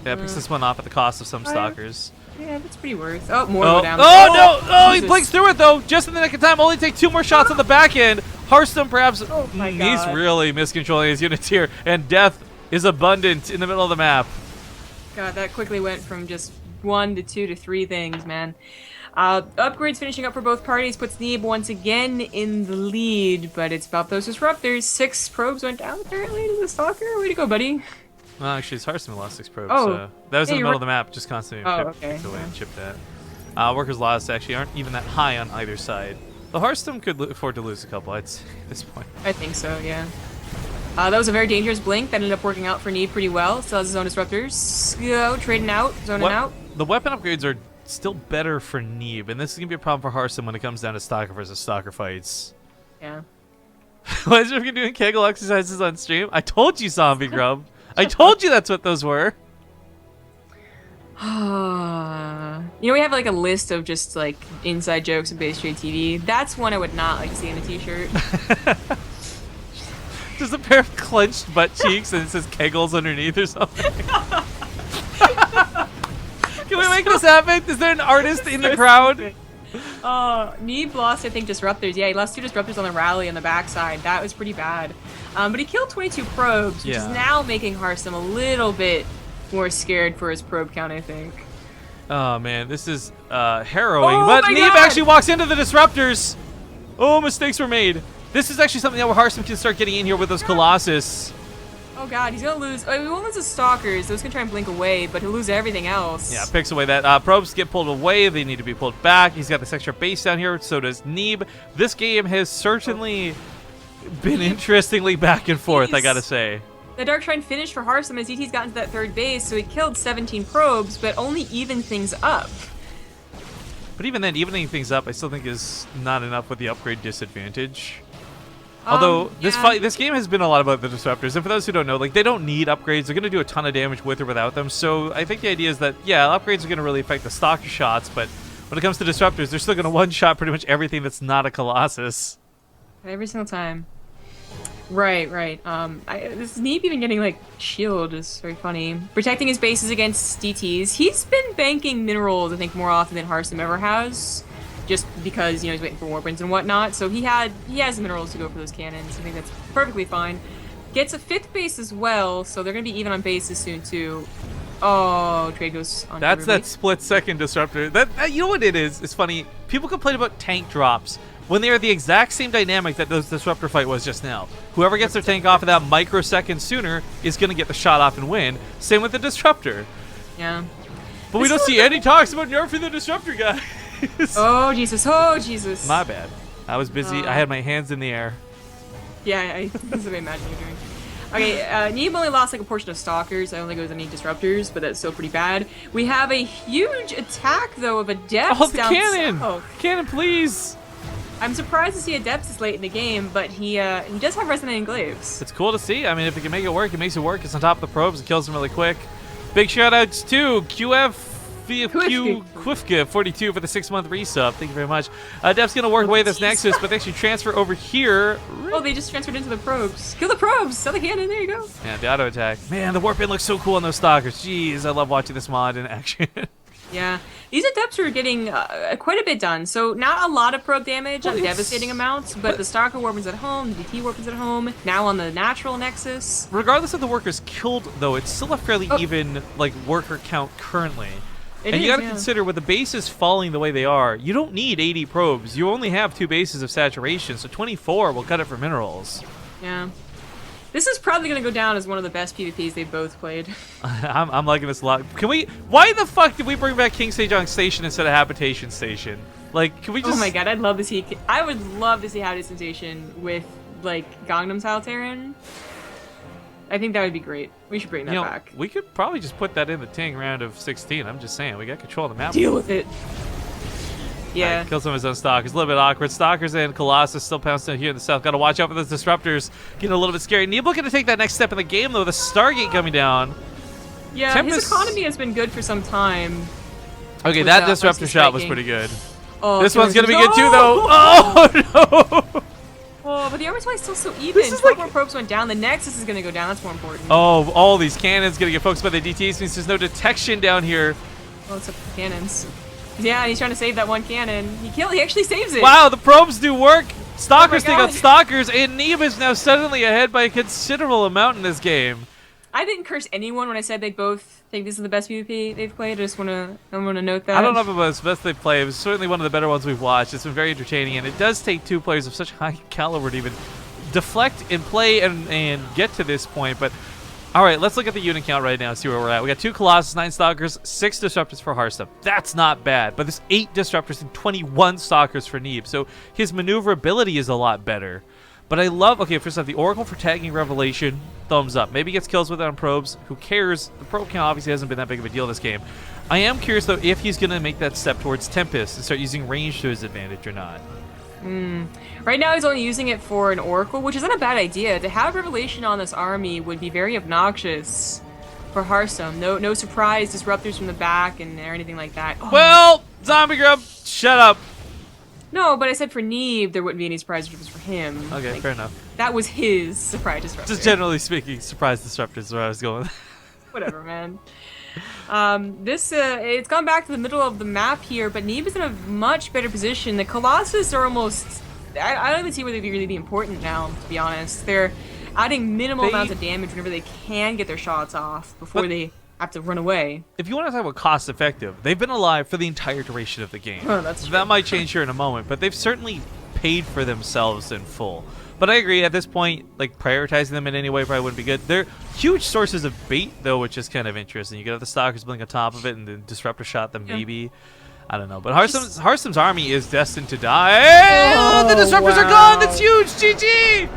S1: That picks this one off at the cost of some stalkers.
S2: Yeah, that's pretty worth. Oh, more go down.
S1: Oh no! Oh, he blinks through it though, just in the nick of time. Only take 2 more shots on the back end. Harstem perhaps.
S2: Oh my God.
S1: He's really miscontrolling his units here, and death is abundant in the middle of the map.
S2: God, that quickly went from just 1 to 2 to 3 things, man. Upgrades finishing up for both parties puts Neeb once again in the lead, but it's about those disruptors. 6 probes went down apparently to the stalker. Way to go, buddy.
S1: Well, actually, it's Harstem who lost 6 probes.
S2: Oh,
S1: that was in the middle of the map, just constantly
S2: okay.
S1: chipped away and chipped at. Workers lost actually aren't even that high on either side. The Harstem could afford to lose a couple, I'd say, at this point.
S2: I think so, yeah. That was a very dangerous blink that ended up working out for Neeb pretty well. Still has his own disruptors. Go, trading out, zoning out.
S1: The weapon upgrades are still better for Neeb, and this is going to be a problem for Harstem when it comes down to stalker versus stalker fights.
S2: Yeah.
S1: Why is everyone doing Kegel exercises on stream? I told you, Zombie Grub. I told you that's what those were.
S2: You know, we have like a list of just like inside jokes of BaseTradeTV. That's one I would not like to see in a t-shirt.
S1: Just a pair of clenched butt cheeks and it says Kegels underneath or something. Can we make this happen? Is there an artist in the crowd?
S2: Neeb lost, I think, disruptors. Yeah, he lost 2 disruptors on the rally on the backside. That was pretty bad. But he killed 22 probes, which is now making Harstem a little bit more scared for his probe count, I think.
S1: Oh man, this is harrowing. But Neeb actually walks into the disruptors. Oh, mistakes were made. This is actually something that where Harstem can start getting in here with those Colossus.
S2: Oh god, he's gonna lose. He won't lose his stalkers. Those can try and blink away, but he'll lose everything else.
S1: Yeah, picks away that. Probes get pulled away. They need to be pulled back. He's got this extra base down here. So does Neeb. This game has certainly been interestingly back and forth, I gotta say.
S2: The Dark Shrine finished for Harstem as ET's gotten to that 3rd base, so he killed 17 probes, but only evened things up.
S1: But even then, evening things up, I still think is not enough with the upgrade disadvantage. Although this game has been a lot about the disruptors, and for those who don't know, like they don't need upgrades. They're going to do a ton of damage with or without them. So I think the idea is that upgrades are going to really affect the stalker shots, but when it comes to disruptors, they're still going to one-shot pretty much everything that's not a Colossus.
S2: Every single time. Right. This Neeb even getting like shield is very funny. Protecting his bases against DTs. He's been banking minerals, I think, more often than Harstem ever has. Just because, he's waiting for warpins and whatnot. So he has the minerals to go for those cannons. I think that's perfectly fine. Gets a 5th base as well, so they're going to be even on bases soon, too. Oh, trade goes on.
S1: That's that split-second disruptor. You know what it is? It's funny. People complain about tank drops when they are the exact same dynamic that the disruptor fight was just now. Whoever gets their tank off of that microsecond sooner is going to get the shot off and win. Same with the disruptor.
S2: Yeah.
S1: But we don't see any talks about nerfing the disruptor guy.
S2: Oh Jesus!
S1: My bad. I was busy. I had my hands in the air.
S2: Yeah, that's what I imagine you're doing. Okay, Neeb only lost like a portion of stalkers. I don't think it was any disruptors, but that's still pretty bad. We have a huge attack though of Adepts.
S1: Oh, the cannon! Cannon, please!
S2: I'm surprised to see Adepts this late in the game, but he does have resonating glaives.
S1: It's cool to see. I mean, if he can make it work, he makes it work. It's on top of the probes. It kills them really quick. Big shout outs to Quifka 42 for the 6-month resub. Thank you very much. Dev's gonna work away this Nexus, but they actually transfer over here.
S2: Oh, they just transferred into the probes. Kill the probes! Sell the cannon, there you go.
S1: Yeah, the auto attack. Man, the warp in looks so cool on those stalkers. Jeez, I love watching this mod in action.
S2: Yeah, these adepts are getting quite a bit done. So not a lot of probe damage
S1: Well,
S2: on
S1: it's-
S2: devastating amounts, but
S1: but-
S2: the Stalker weapons at home, the DT weapons at home, now on the natural Nexus.
S1: Regardless of the workers killed, though, it's still a fairly even like worker count currently.
S2: It
S1: And
S2: is,
S1: you got to
S2: yeah.
S1: consider with the bases falling the way they are, you don't need 80 probes. You only have 2 bases of saturation, so 24 will cut it for minerals.
S2: Yeah. This is probably going to go down as one of the best PvPs they've both played.
S1: I'm liking this a lot. Can we? Why the fuck did we bring back King Sejong Station instead of Habitation Station? Like, can we just?
S2: Oh my god, I'd love to see. I would love to see Habitation Station with like Gangnam Style Terran. I think that would be great. We should bring that back.
S1: We could probably just put that in the Ting round of 16. I'm just saying, we got control of the map.
S2: Deal with it. Yeah.
S1: Kill some of his own Stalkers. A little bit awkward. Stalkers and Colossus still pouncing here in the south. Got to watch out for those Disruptors. Getting a little bit scary. Neeb looking to take that next step in the game, though. The Stargate coming down.
S2: Yeah,
S1: Tempest-
S2: his economy has been good for some time.
S1: Okay,
S2: With,
S1: that
S2: Harstem
S1: Disruptor shot was
S2: striking.
S1: pretty good.
S2: Oh,
S1: This one's going to be
S2: Terrans-
S1: good, too, though. Oh, no.
S2: Oh, but the armor supply is still so even.
S1: This is
S2: 12
S1: like-
S2: more probes went down. The Nexus is going to go down. That's more important.
S1: Oh, all these cannons going to get focused by the DTs means there's no detection down here.
S2: Well, except for the cannons. Yeah, he's trying to save that one cannon. He actually saves it.
S1: Wow, the probes do work. Stalkers take out
S2: God.
S1: Stalkers, and Neeb is now suddenly ahead by a considerable amount in this game.
S2: I didn't curse anyone when I said they both think this is the best PvP they've played. I just want to note that.
S1: I don't know if it was the best they play. It was certainly one of the better ones we've watched. It's been very entertaining, and it does take 2 players of such high caliber to even deflect and play and get to this point. But all right, let's look at the unit count right now and see where we're at. We got 2 Colossus, 9 Stalkers, 6 Disruptors for Harstem. That's not bad, but there's 8 Disruptors and 21 Stalkers for Neeb, so his maneuverability is a lot better. But I love, okay, first off, the Oracle for tagging Revelation, thumbs up. Maybe he gets kills with it on probes. Who cares? The probe count obviously hasn't been that big of a deal this game. I am curious, though, if he's going to make that step towards Tempest and start using range to his advantage or not.
S2: Right now he's only using it for an Oracle, which isn't a bad idea. To have Revelation on this army would be very obnoxious for Harstem. No surprise disruptors from the back and or anything like that. Oh,
S1: Well, Zombie Grub, shut up.
S2: no, but I said for Neeb there wouldn't be any surprise disruptors for him.
S1: Okay,
S2: Like,
S1: fair enough.
S2: That was his surprise disruptor.
S1: Just generally speaking, surprise disruptors is where I was going.
S2: Whatever, man. It's gone back to the middle of the map here, but Neeb is in a much better position. The Colossus are almost... I don't even see where they'd really be important now, to be honest. They're adding minimal
S1: They-
S2: amounts of damage whenever they can get their shots off before
S1: But-
S2: they have to run away.
S1: If you want to talk about cost effective, they've been alive for the entire duration of the game.
S2: Oh, that's true.
S1: That might change here in a moment, but they've certainly paid for themselves in full. But I agree, at this point, like, prioritizing them in any way probably wouldn't be good. They're huge sources of bait, though, which is kind of interesting. You could have the Stalkers building on top of it and the Disruptor shot them, maybe. I don't know. But Harstem's army is destined to die.
S2: Oh,
S1: the Disruptors are
S2: wow.
S1: gone! That's huge! GG!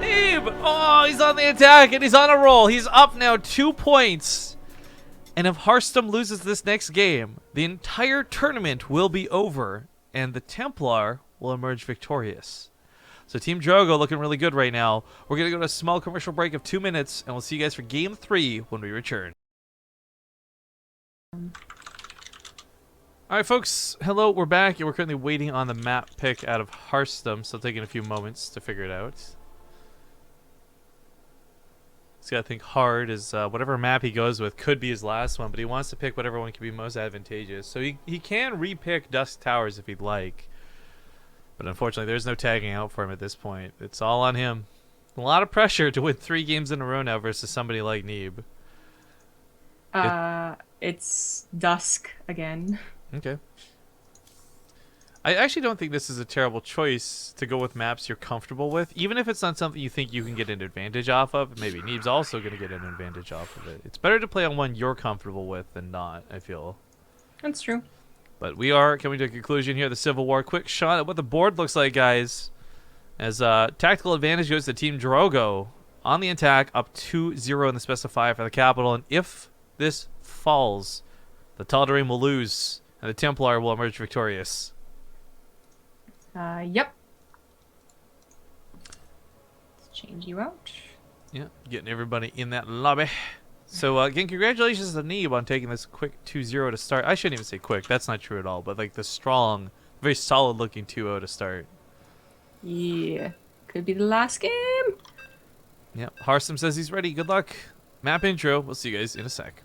S1: Neeb! Oh, he's on the attack, and he's on a roll. He's up now 2 points. And if Harstem loses this next game, the entire tournament will be over, and the Templar will emerge victorious. So Team Drogo looking really good right now. We're going to go to a small commercial break of 2 minutes, and we'll see you guys for Game 3 when we return. All right, folks. Hello, we're back, and we're currently waiting on the map pick out of Harstem, so taking a few moments to figure it out. He's got to think hard, as whatever map he goes with could be his last one, but he wants to pick whatever one can be most advantageous. So he can re-pick Dusk Towers if he'd like. But unfortunately, there's no tagging out for him at this point. It's all on him. A lot of pressure to win 3 games in a row now versus somebody like Neeb.
S2: It's Dusk again.
S1: Okay. I actually don't think this is a terrible choice to go with maps you're comfortable with, even if it's not something you think you can get an advantage off of. Maybe Neeb's also going to get an advantage off of it. It's better to play on one you're comfortable with than not, I feel.
S2: That's true.
S1: But we are coming to a conclusion here of the Civil War. Quick shot at what the board looks like, guys. As tactical advantage goes to Team Drogo on the attack, up 2-0 in the specifier for the capital. And if this falls, the Tal'Darim will lose, and the Templar will emerge victorious.
S2: Yep. Let's change you out.
S1: Yeah, getting everybody in that lobby. So, again, congratulations to Neeb on taking this quick 2-0 to start. I shouldn't even say quick. That's not true at all. But, like, the strong, very solid-looking 2-0 to start.
S2: Yeah. Could be the last game.
S1: Yeah, Harstem says he's ready. Good luck. Map intro. We'll see you guys in a sec.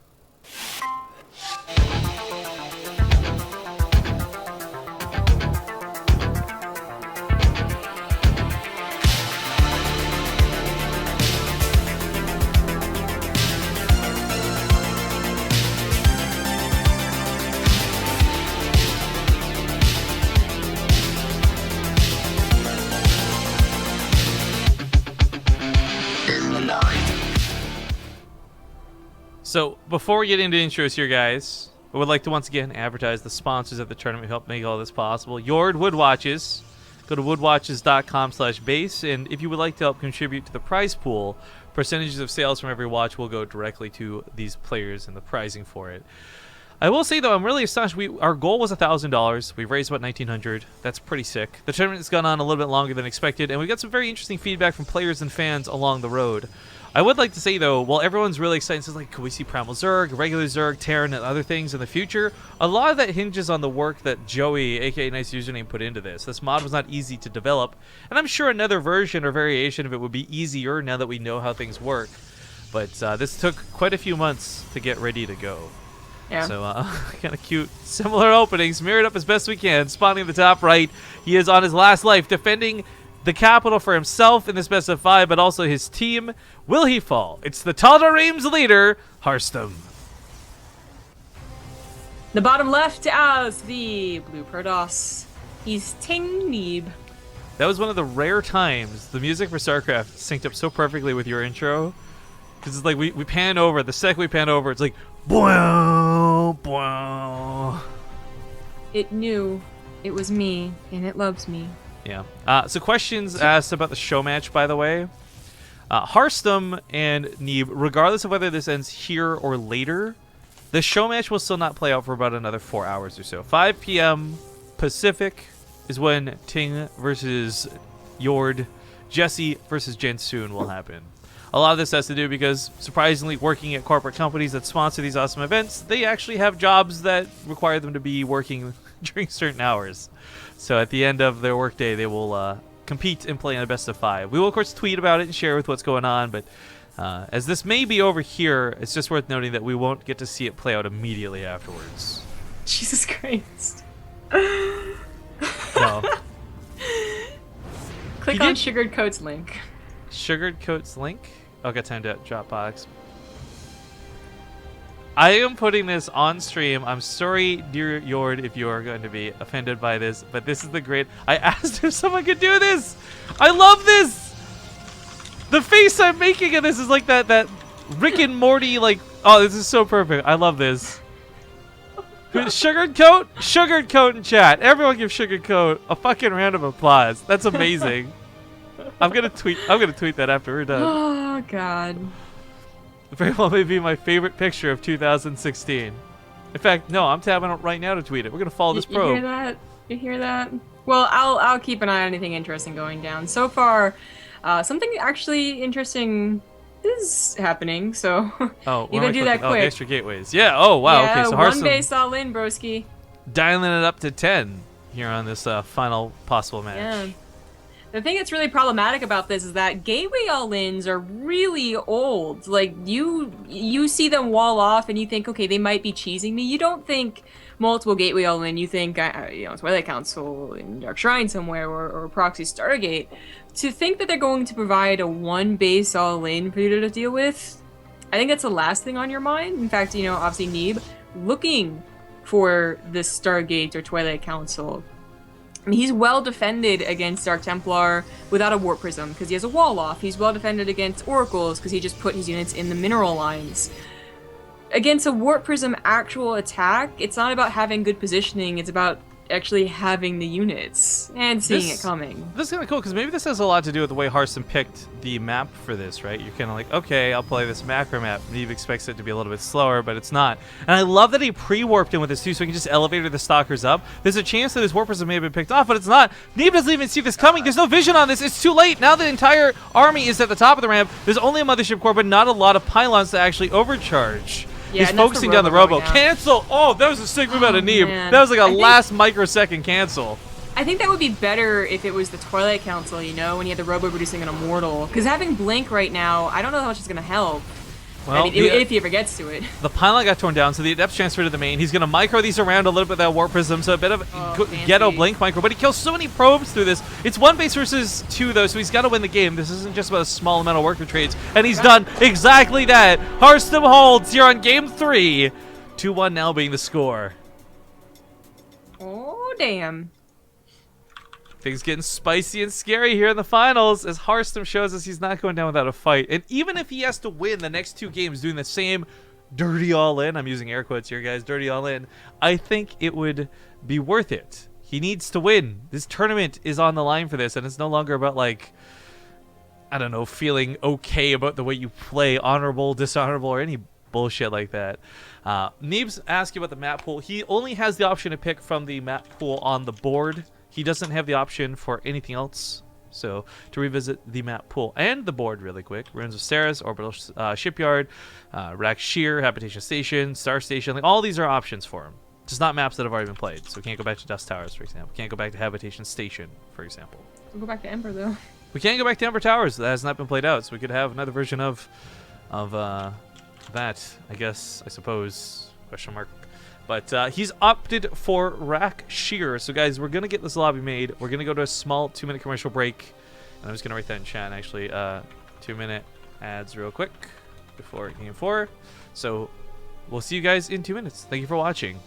S1: So before we get into intros here, guys, I would like to once again advertise the sponsors of the tournament who helped make all this possible. Yord Wood Watches. Go to woodwatches.com/base, and if you would like to help contribute to the prize pool, percentages of sales from every watch will go directly to these players and the prizing for it. I will say though, I'm really astonished. Our goal was $1,000. We've raised about $1,900. That's pretty sick. The tournament has gone on a little bit longer than expected, and we got some very interesting feedback from players and fans along the road. I would like to say though, while everyone's really excited, says like, could we see Primal Zerg, regular Zerg, Terran, and other things in the future? A lot of that hinges on the work that Joey, aka Nice Username, put into this. This mod was not easy to develop, and I'm sure another version or variation of it would be easier now that we know how things work. But this took quite a few months to get ready to go.
S2: Yeah.
S1: So, kind of cute. Similar openings, mirrored up as best we can. Spawning in the top right. He is on his last life, defending the capital for himself in this best of 5, but also his team. Will he fall? It's the Tal'Darim's leader, Harstem.
S2: The bottom left as the blue Protoss. He's Ting Neeb.
S1: That was one of the rare times the music for StarCraft synced up so perfectly with your intro. Because it's like we pan over. The second we pan over, it's like, bow, bow.
S2: It knew it was me, and it loves me.
S1: Yeah. So questions asked about the show match, by the way. Harstem and Neeb, regardless of whether this ends here or later, the show match will still not play out for about another 4 hours or so. 5 p.m. Pacific is when Ting versus Yord, Jesse versus Jensoon will happen. A lot of this has to do because, surprisingly, working at corporate companies that sponsor these awesome events, they actually have jobs that require them to be working during certain hours. So at the end of their workday, they will compete and play in a best of 5. We will, of course, tweet about it and share with what's going on, but as this may be over here, it's just worth noting that we won't get to see it play out immediately afterwards.
S2: Jesus Christ.
S1: No.
S2: Click on Sugared Coat's link.
S1: Sugared Coat's link? Okay, time to Dropbox. I am putting this on stream. I'm sorry, dear Yord, if you are going to be offended by this, but this is the great... I asked if someone could do this! I love this! The face I'm making of this is like that Rick and Morty, like... Oh, this is so perfect. I love this. Sugared Coat? Sugared Coat in chat. Everyone give Sugared Coat a fucking round of applause. That's amazing. I'm gonna tweet that after we're done.
S2: Oh, God.
S1: Very well may be my favorite picture of 2016. In fact, no, I'm tabbing it right now to tweet it. We're gonna follow this probe.
S2: You hear that? You hear that? Well, I'll keep an eye on anything interesting going down. So far, something actually interesting is happening. So
S1: Oh,
S2: you can do that quick.
S1: Oh, extra gateways. Yeah. Oh, wow.
S2: Yeah,
S1: Okay, so
S2: one
S1: Harstem
S2: base all in, broski.
S1: dialing it up to 10 here on this final possible match.
S2: Yeah. The thing that's really problematic about this is that gateway all-ins are really old. Like, you see them wall off and you think, okay, they might be cheesing me. You don't think multiple gateway all-in. You think, Twilight Council in Dark Shrine somewhere or Proxy Stargate. To think that they're going to provide a one base all-in for you to deal with, I think that's the last thing on your mind. In fact, obviously Neeb looking for this Stargate or Twilight Council. I mean, he's well defended against Dark Templar without a Warp Prism because he has a wall off. He's well defended against Oracles because he just put his units in the mineral lines. Against a Warp Prism actual attack, it's not about having good positioning, it's about actually having the units and seeing it coming.
S1: This is kind of cool because maybe this has a lot to do with the way Harstem picked the map for this, right? You're kind of like, okay, I'll play this macro map. Neeb expects it to be a little bit slower, but it's not. And I love that he pre-warped in with this too, so he can just elevator the stalkers up. There's a chance that his warpers may have been picked off, but it's not. Neeb doesn't even see this coming. There's no vision on this. It's too late. Now the entire army is at the top of the ramp. There's only a mothership core, but not a lot of pylons to actually overcharge.
S2: Yeah,
S1: he's focusing down the robo. Cancel! Oh, that was a sick move out of Neeb.
S2: Man.
S1: That was like a last microsecond cancel.
S2: I think that would be better if it was the Twilight Council, when you had the robo producing an immortal. Because having Blink right now, I don't know how much it's going to help.
S1: Well,
S2: I mean, if he ever gets to it.
S1: The pylon got torn down, so the Adepts transferred to the main. He's going to micro these around a little bit with that Warp Prism, so a bit of ghetto Blink micro, but he kills so many probes through this. It's 1 base versus 2, though, so he's got to win the game. This isn't just about a small amount of work for trades, and he's done exactly that. Harstem holds here on game 3. 2-1 now being the score.
S2: Oh, damn.
S1: Things getting spicy and scary here in the finals as Harstem shows us he's not going down without a fight. And even if he has to win the next 2 games doing the same dirty all in, I'm using air quotes here, guys, dirty all in, I think it would be worth it. He needs to win. This tournament is on the line for this, and it's no longer about, like, I don't know, feeling okay about the way you play, honorable, dishonorable, or any bullshit like that. Neeb's asking about the map pool. He only has the option to pick from the map pool on the board. He doesn't have the option for anything else. So to revisit the map pool and the board really quick: Ruins of Sarus, Orbital Shipyard, Shear, Habitation Station, Star Station. Like, all these are options for him. Just not maps that have already been played. So we can't go back to Dust Towers, for example. Can't go back to Habitation Station, for example.
S2: We'll go back to Ember though.
S1: We can't go back to Ember Towers. That has not been played out. So we could have another version of that, I guess, I suppose, question mark. But he's opted for Shear. So guys, we're gonna get this lobby made. We're gonna go to a small 2-minute commercial break, and I'm just gonna write that in chat actually. 2-minute ads real quick before game 4. So we'll see you guys in 2 minutes. Thank you for watching.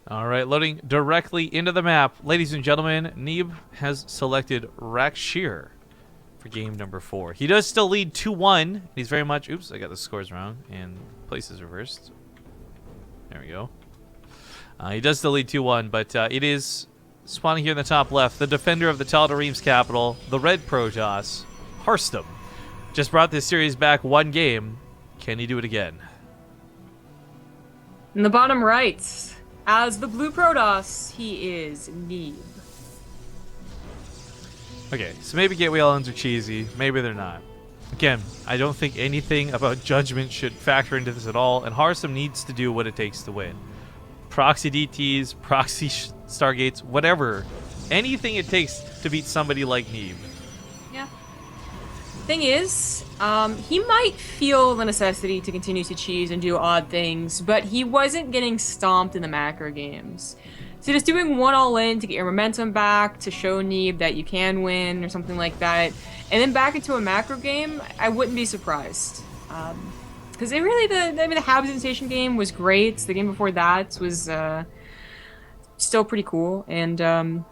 S1: All right, loading directly into the map. Ladies and gentlemen, Neeb has selected Shear for game number 4. He does still lead 2-1. He's very much... Oops, I got the scores wrong and places reversed. There we go. He does still lead 2-1, but it is spawning here in the top left. The defender of the Tal'Darim's capital, the Red Protoss, Harstem, just brought this series back 1 game. Can he do it again?
S2: In the bottom right, as the Blue Protoss, he is Neeb.
S1: Okay, so maybe Gateway Islands are cheesy. Maybe they're not. Again, I don't think anything about judgment should factor into this at all, and Harstem needs to do what it takes to win. Proxy DTs, proxy Stargates, whatever. Anything it takes to beat somebody like Neeb.
S2: Yeah. Thing is, he might feel the necessity to continue to cheese and do odd things, but he wasn't getting stomped in the macro games. So just doing 1 all-in to get your momentum back, to show Neeb that you can win or something like that, and then back into a macro game, I wouldn't be surprised. Because it really, the Habitation game was great. The game before that was still pretty cool. And, the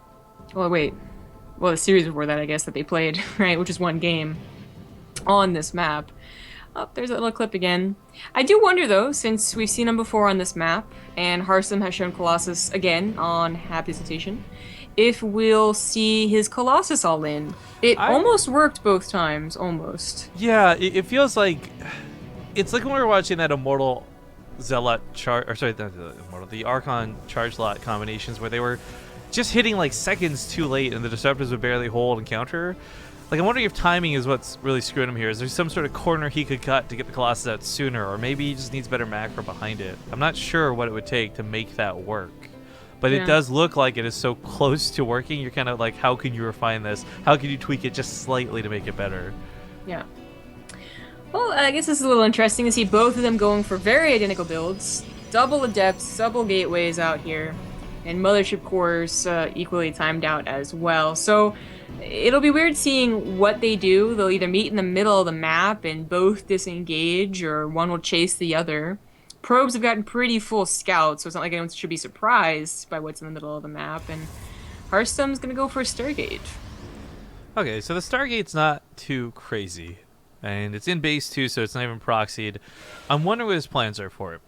S2: series before that, I guess, that they played, right, which is 1 game on this map. Oh, there's a little clip again. I do wonder, though, since we've seen him before on this map, and Harstem has shown Colossus again on Habitation, if we'll see his Colossus all in. It almost worked both times, almost.
S1: Yeah, it feels like... It's like when we were watching that Immortal Zealot the Archon Charge Lot combinations where they were just hitting like seconds too late and the Disruptors would barely hold and counter. Like, I'm wondering if timing is what's really screwing him here. Is there some sort of corner he could cut to get the Colossus out sooner, or maybe he just needs better macro behind it? I'm not sure what it would take to make that work. But it does look like it is so close to working. You're kind of like, how can you refine this? How can you tweak it just slightly to make it better? Yeah.
S2: Well, I guess this is a little interesting to see both of them going for very identical builds. Double Adepts, double Gateways out here, and Mothership Cores equally timed out as well. So it'll be weird seeing what they do. They'll either meet in the middle of the map and both disengage, or one will chase the other. Probes have gotten pretty full scouts, so it's not like anyone should be surprised by what's in the middle of the map. And Harstem's gonna go for a Stargate.
S1: Okay, so the Stargate's not too crazy. And it's in base 2, so it's not even proxied. I'm wondering what his plans are for it.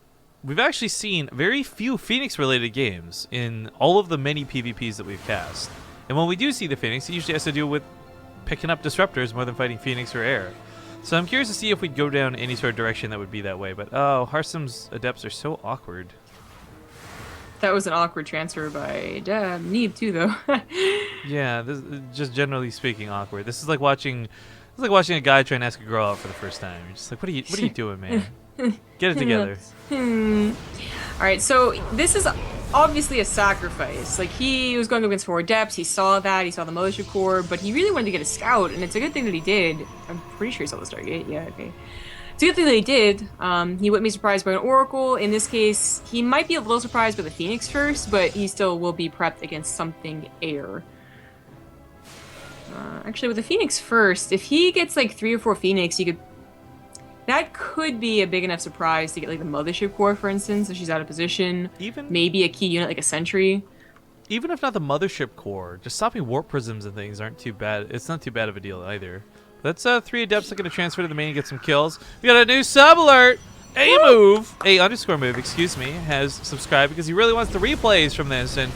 S1: We've actually seen very few Phoenix-related games in all of the many PvPs that we've cast. And when we do see the Phoenix, it usually has to do with picking up Disruptors more than fighting Phoenix or Air. So I'm curious to see if we'd go down any sort of direction that would be that way. But, oh, Harstem's Adepts are so awkward.
S2: That was an awkward transfer by Neeb, too, though.
S1: Yeah, this, just generally speaking, awkward. This is like watching... It's like watching a guy try and ask a girl out for the first time. You're just like, what are you doing, man? Get it together.
S2: Alright, so this is obviously a sacrifice. Like, he was going against 4 Adepts, he saw that, he saw the Mothership Core, but he really wanted to get a Scout, and it's a good thing that he did. I'm pretty sure he saw the Stargate, yeah, okay. It's a good thing that he did. He wouldn't be surprised by an Oracle. In this case, he might be a little surprised by the Phoenix first, but he still will be prepped against something Air. Actually, with the Phoenix first, if he gets like 3 or 4 Phoenix, that could be a big enough surprise to get like the Mothership Core, for instance, if she's out of position. Maybe a key unit like a Sentry. Even if not the Mothership Core, just stopping Warp Prisms and things aren't too bad. It's not too bad of a deal either.
S1: That's 3 adepts that are going to transfer to the main and get some kills. We got a new sub alert. A_move, excuse me, has subscribed because he really wants the replays from this. And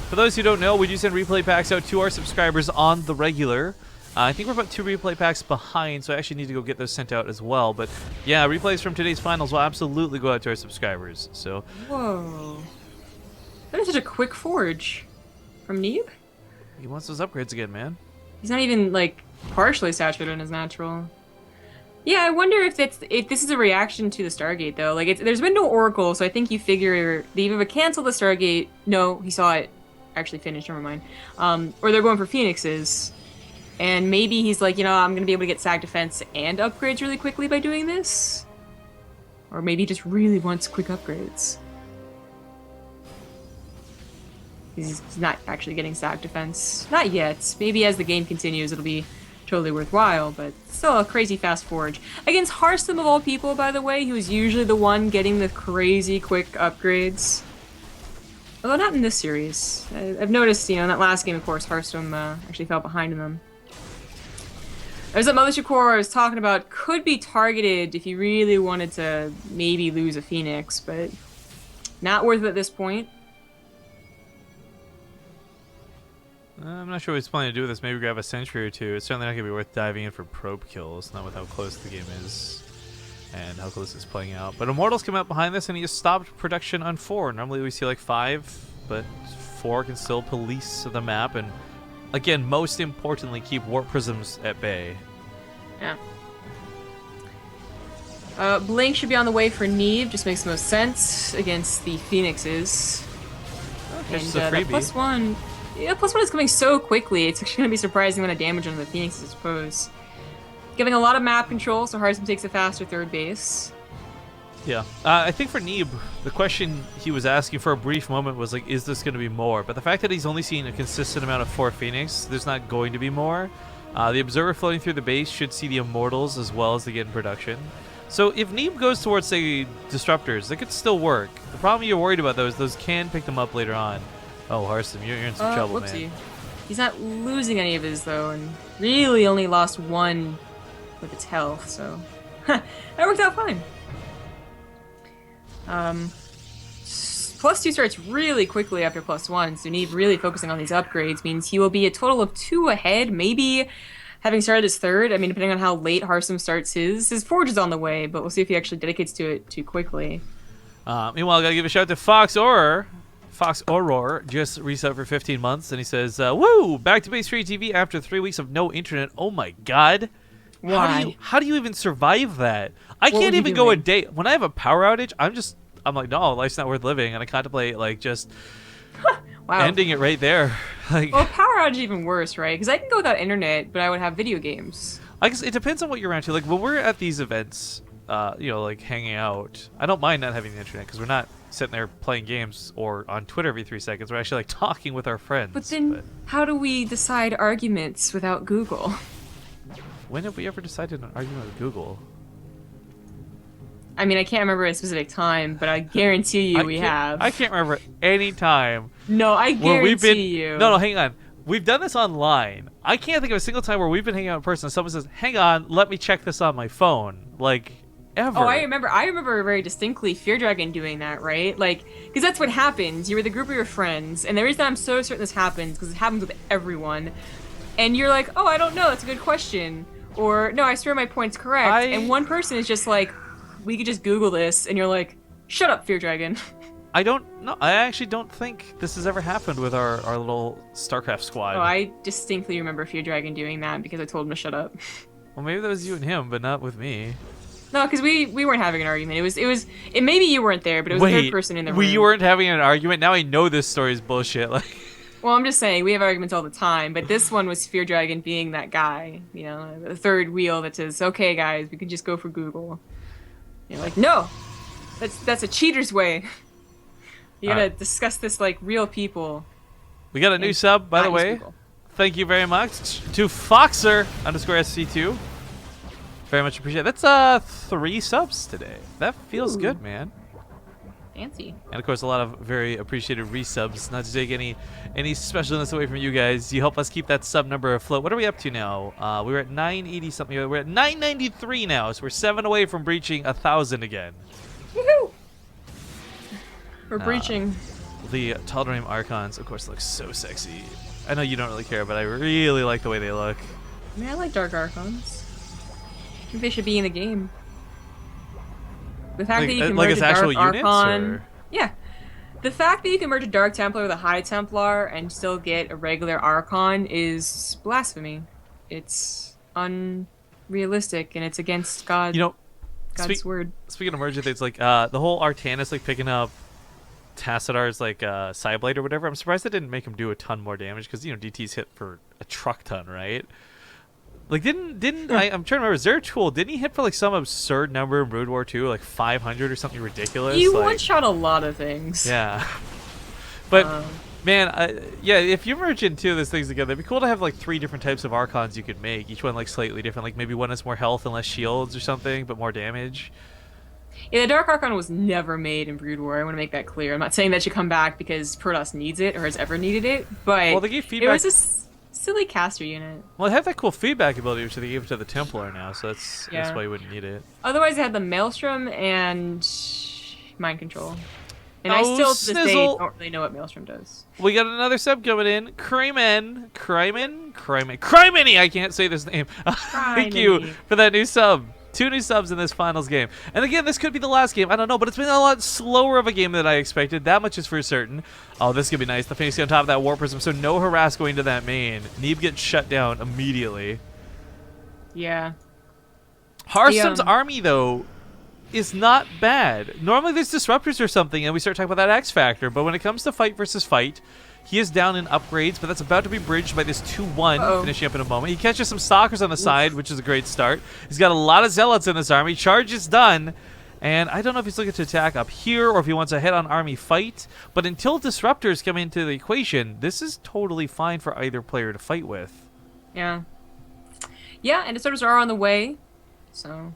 S1: for those who don't know, we do send replay packs out to our subscribers on the regular. I think we're about 2 replay packs behind, so I actually need to go get those sent out as well. But yeah, replays from today's finals will absolutely go out to our subscribers. So.
S2: Whoa. That is such a quick forge from Neeb.
S1: He wants those upgrades again, man.
S2: He's not even like partially saturated in his natural. Yeah, I wonder if this is a reaction to the Stargate though. Like there's been no Oracle, so I think you figure they either cancel the Stargate. No, he saw it actually finish. Never mind. Or they're going for Phoenixes, and maybe he's like, you know, I'm gonna be able to get SAC defense and upgrades really quickly by doing this. Or maybe he just really wants quick upgrades. He's not actually getting SAC defense. Not yet. Maybe as the game continues, it'll be totally worthwhile, but still a crazy fast forge. Against Harstem of all people, by the way, he was usually the one getting the crazy quick upgrades. Although not in this series. I've noticed, you know, in that last game, of course, Harstem actually fell behind in them. There's that Mothership Core I was talking about. Could be targeted if you really wanted to maybe lose a Phoenix, but not worth it at this point.
S1: I'm not sure what he's planning to do with this. Maybe grab a sentry or 2. It's certainly not going to be worth diving in for probe kills, not with how close the game is and how close it's playing out. But Immortals come out behind this, and he has stopped production on 4. Normally we see like 5, but 4 can still police the map, and again, most importantly, keep warp prisms at bay.
S2: Yeah. Blink should be on the way for Neeb. Just makes the most sense against the Phoenixes.
S1: Okay,
S2: And
S1: just a freebie.
S2: +1... Yeah, +1 is coming so quickly, it's actually going to be surprising amount of damage on the Phoenix, I suppose. Giving a lot of map control, so Harstem takes a faster third base.
S1: Yeah. I think for Neeb, the question he was asking for a brief moment was like, is this going to be more? But the fact that he's only seen a consistent amount of 4 Phoenix, there's not going to be more. The Observer floating through the base should see the Immortals as well as they get in production. So if Neeb goes towards, say, Disruptors, that could still work. The problem you're worried about, though, is those can pick them up later on. Oh, Harstem, you're in some trouble,
S2: whoopsie. Man. He's not losing any of his, though, and really only lost 1 with its health, so... that worked out fine. +2 starts really quickly after +1, so Neeb really focusing on these upgrades means he will be a total of 2 ahead, maybe having started his 3rd. I mean, depending on how late Harstem starts his forge is on the way, but we'll see if he actually dedicates to it too quickly.
S1: Meanwhile, I gotta give a shout out to Fox Aurora just reset for 15 months, and he says, woo! Back to BaseTradeTV after 3 weeks of no internet. Oh my god.
S2: Why?
S1: How do you even survive that? I can't even go a day. When I have a power outage, I'm like, no, life's not worth living, and I contemplate, like, just
S2: wow.
S1: ending it right there. Like,
S2: well, power outage is even worse, right? Because I can go without internet, but I would have video games.
S1: I guess it depends on what you're around to. Like, when we're at these events, you know, like, hanging out, I don't mind not having the internet, because we're not sitting there playing games or on Twitter every 3 seconds. We're actually like talking with our friends.
S2: But then how do we decide arguments without Google?
S1: When have we ever decided an argument with Google?
S2: I mean, I can't remember a specific time, but I guarantee you we have.
S1: I can't remember any time.
S2: No, I guarantee you.
S1: No, hang on. We've done this online. I can't think of a single time where we've been hanging out in person and someone says, hang on, let me check this on my phone. Like, ever.
S2: Oh, I remember very distinctly Fear Dragon doing that, right? Like, because that's what happens. You're with a group of your friends, and the reason I'm so certain this happens, because it happens with everyone, and you're like, oh, I don't know, that's a good question. Or, no, I swear my point's correct. And one person is just like, we could just Google this, and you're like, shut up, Fear Dragon.
S1: I actually don't think this has ever happened with our little StarCraft squad.
S2: Oh, I distinctly remember Fear Dragon doing that because I told him to shut up.
S1: Well, maybe that was you and him, but not with me.
S2: No, because we weren't having an argument. It maybe you weren't there, but it was a third person in the room.
S1: We weren't having an argument? Now I know this story is bullshit. Like,
S2: well, I'm just saying, we have arguments all the time, but this one was Fear Dragon being that guy, you know, the third wheel that says, okay, guys, we can just go for Google. You're like, no, that's a cheater's way. You gotta discuss this like real people.
S1: We got a new sub, by the way. Google. Thank you very much to Foxer_SC2. Very much appreciate it. That's 3 subs today. That feels good, man.
S2: Fancy.
S1: And of course, a lot of very appreciated resubs. Not to take any specialness away from you guys. You help us keep that sub number afloat. What are we up to now? We were at 980 something. We're at 993 now, so we're 7 away from breaching 1,000 again.
S2: Woohoo! We're breaching.
S1: The Tal'Darim Archons, of course, look so sexy. I know you don't really care, but I really like the way they look.
S2: I mean, I like Dark Archons. I think they should be in the game. The fact that you can merge a Dark Archon, yeah. The fact that you can merge a Dark Templar with a High Templar and still get a regular Archon is blasphemy. It's unrealistic and it's against God.
S1: You know,
S2: God's word.
S1: Speaking of merging things, like the whole Artanis like picking up Tassadar's like Psyblade or whatever. I'm surprised they didn't make him do a ton more damage because DT's hit for a truck ton, right? Like I'm trying to remember, Zeratul, didn't he hit for like some absurd number in Brood War 2, like 500 or something ridiculous?
S2: You
S1: like,
S2: one-shot a lot of things.
S1: Yeah. But man, yeah, if you merge in two of those things together, it'd be cool to have like 3 different types of Archons you could make, each one like slightly different. Like maybe one has more health and less shields or something, but more damage.
S2: Yeah, the Dark Archon was never made in Brood War. I want to make that clear. I'm not saying that should come back because Protoss needs it or has ever needed it, but
S1: well, they gave feedback.
S2: It was a silly caster unit.
S1: Well, it had that cool feedback ability, which they gave it to the Templar now, so that's why you wouldn't need it.
S2: Otherwise, it had the Maelstrom and Mind Control. And I still, to this day, don't really know what Maelstrom does.
S1: We got another sub coming in. Criminy, I can't say this name. Thank you for that new sub. 2 new subs in this finals game. And again, this could be the last game. I don't know, but it's been a lot slower of a game than I expected. That much is for certain. Oh, this could be nice. The Phoenix on top of that War Prism, so no harass going to that main. Neeb gets shut down immediately.
S2: Yeah.
S1: Harstem's army, though, is not bad. Normally there's disruptors or something, and we start talking about that X Factor, but when it comes to fight versus fight, he is down in upgrades, but that's about to be bridged by this 2-1 finishing up in a moment. He catches some Stalkers on the side, which is a great start. He's got a lot of Zealots in this army. Charge is done. And I don't know if he's looking to attack up here or if he wants a head-on army fight. But until Disruptors come into the equation, this is totally fine for either player to fight with.
S2: Yeah. Yeah, and Disruptors are on the way. So